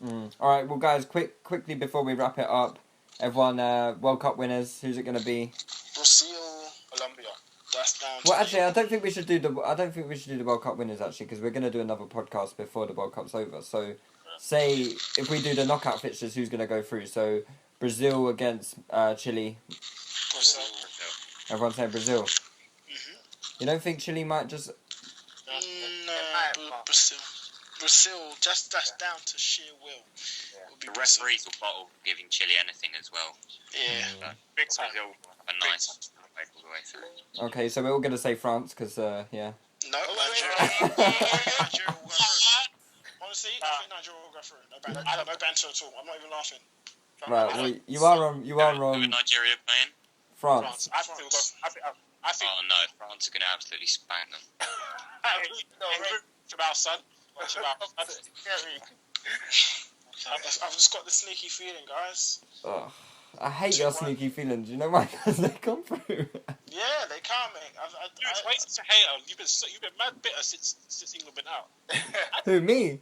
All right, well, guys, quickly before we wrap it up, everyone, World Cup winners. Who's it going to be? Brazil, Colombia. That's down. Well, actually, I don't think we should do the World Cup winners actually, because we're going to do another podcast before the World Cup's over. So, say if we do the knockout fixtures, who's going to go through? So, Brazil against Chile. Brazil. Everyone's saying Brazil. Mm-hmm. You don't think Chile might just? No, Brazil. Just that's down to sheer will. The referees will bottle giving Chile anything as well. Yeah. Big time. Brazil have a nice way all the way through. Okay, so we're all going to say France because yeah. No, Nigeria. Nigeria will go through. Honestly, I think Nigeria will go through. No banter at all. I'm not even laughing. Right, well, you are wrong. Who are Nigeria playing? France. I think we'll go. I think. Oh no, France are going to absolutely spank them. Jamal, son. I've just got the sneaky feeling, guys. Ugh, I hate your sneaky feelings. You know why? Because they come through. Yeah, they can't, mate. Wait to hater. You've been mad bitter since England been out. Who, me?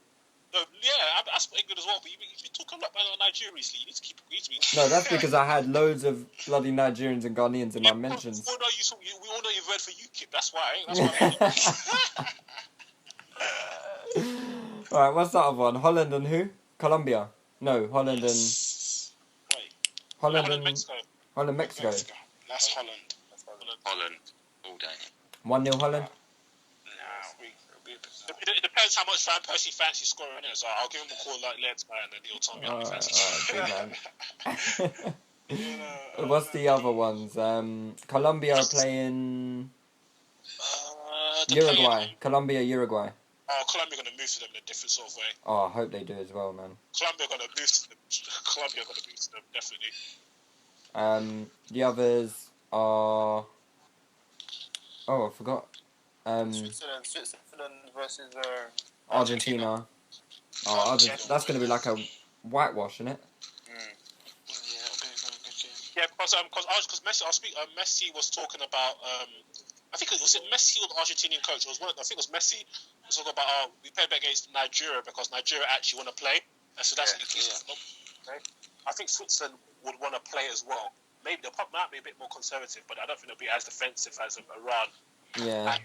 No, yeah, I support England as well. But you've been talking about Nigeria recently. You need to keep agreeing to me. No, that's because I had loads of bloody Nigerians and Ghanaians in my mentions. We all know you've voted for UKIP. That's why. Alright, what's that other one? Holland and who? Colombia. No, Holland and... Wait. Holland, Mexico. Mexico. That's Holland. Holland, all day. 1-0 Holland? It depends how much Van Persie fancies scoring in it. So I'll give him a call like later and then he'll tell me how many fancies. What's the other ones? Colombia are playing... Uruguay. Colombia, Uruguay. Oh, Colombia are going to move to them in a different sort of way. Oh, I hope they do as well, man. Colombia are going to move to them, definitely. The others are... Oh, I forgot. Switzerland versus Argentina. Oh, that's going to be like a whitewash, isn't it? Yeah, because Messi was talking about I think it was Messi or the Argentinian coach. I think it was Messi was talking about we played back against Nigeria because Nigeria actually want to play, and so that's okay. I think Switzerland would want to play as well. Maybe they'll might be a bit more conservative, but I don't think they'll be as defensive as Iran. Yeah,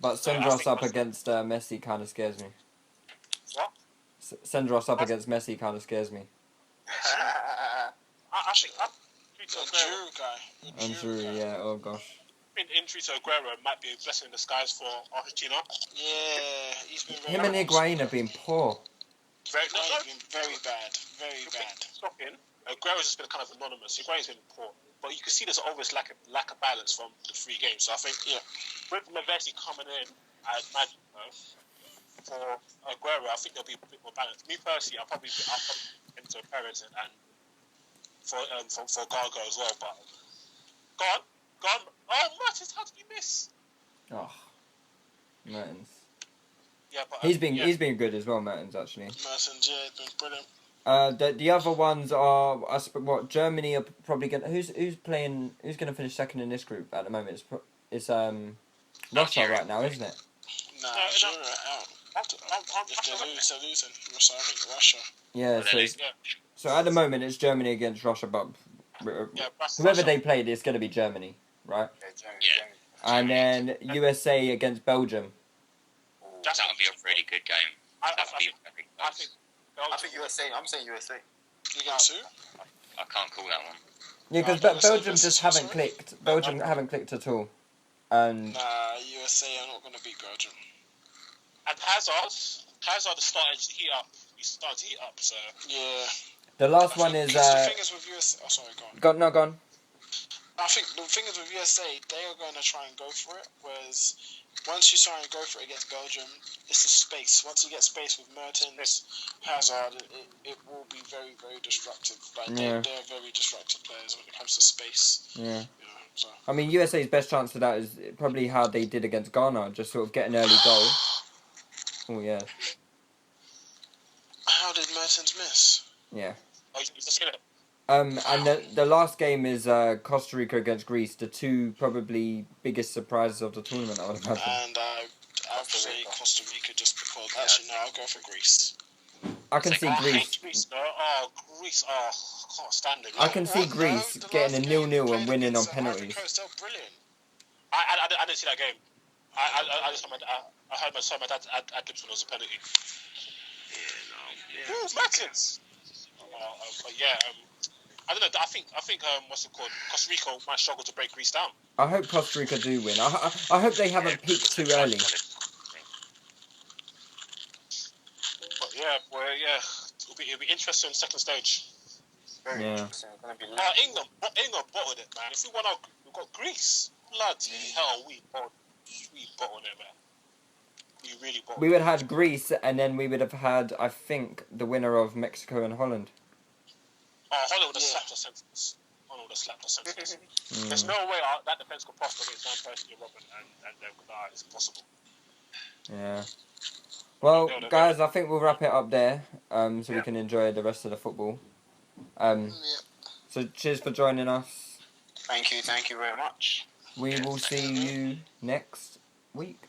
but Sendros up against Messi kind of scares me. What? Sendros up against Messi kind of scares me. I think Giroud, yeah. Oh gosh. Injury to Aguero might be a blessing in disguise for Argentina. Yeah, he's been very Him and Higuain have been poor. Very bad. Shocking. Aguero's just been kind of anonymous. Higuain's been poor. But you can see there's always lack of balance from the 3 games. So I think, with Messi coming in, I imagine, for Aguero, I think there'll be a bit more balance. Me personally, I'll probably into Perez and for Gargo as well. But gone. Oh, Mertens, how did you miss? Oh, Mertens. Yeah, but He's been good as well, Mertens, actually. Mertens, yeah, been brilliant. The other ones are Germany are probably gonna who's gonna finish second in this group at the moment. It's Russia right now, isn't it? Nah, Nigeria out. If they're losing. So I think Russia. Yeah, so at the moment it's Germany against Russia, but whoever they played, it's gonna be Germany, right? Yeah. And then USA against Belgium. That would be a really good game. I think USA. I'm saying USA. You got two? I can't call that one. Yeah, because Belgium just haven't clicked. Belgium haven't clicked at all. And USA are not going to beat Belgium. And Hazard started to heat up. He started to heat up, so... Yeah. The last one is... The thing is with USA... Oh, sorry, go on. Go on. I think the thing is with USA, they are going to try and go for it, whereas once you try and go for it against Belgium, it's the space. Once you get space with Mertens, Hazard, it will be very, very destructive. They're very destructive players when it comes to space. Yeah. So. I mean, USA's best chance to that is probably how they did against Ghana, just sort of get an early goal. Oh, yeah. How did Mertens miss? Yeah. Oh, you just get it. And the last game is Costa Rica against Greece, the two probably biggest surprises of the tournament, I would imagine. And I'll say Costa Rica just because... Actually, no, I'll go for Greece. I can see Greece. Greece. Oh, I can't stand it. I can see Greece getting a 0-0 and winning on penalties. They're brilliant. I didn't see that game. I just heard my dad ad libs when it was a penalty. Yeah, no. Mertens. But yeah, I don't know. I think what's it called? Costa Rica might struggle to break Greece down. I hope Costa Rica do win. I hope they haven't peaked too early. But yeah, it'll be interesting second stage. Very interesting. It's gonna be England bottled it, man. If we won we've got Greece. Bloody hell, we bottled it, man. We really bottled it. We would have had Greece, and then we would have had, I think, the winner of Mexico and Holland. Oh, Holland would have slapped us senseless. There's no way that defense could prosper against one person, Reuben, and it's impossible. Yeah. Well, guys, I think we'll wrap it up there, so we can enjoy the rest of the football. So cheers for joining us. Thank you very much. We will see you next week.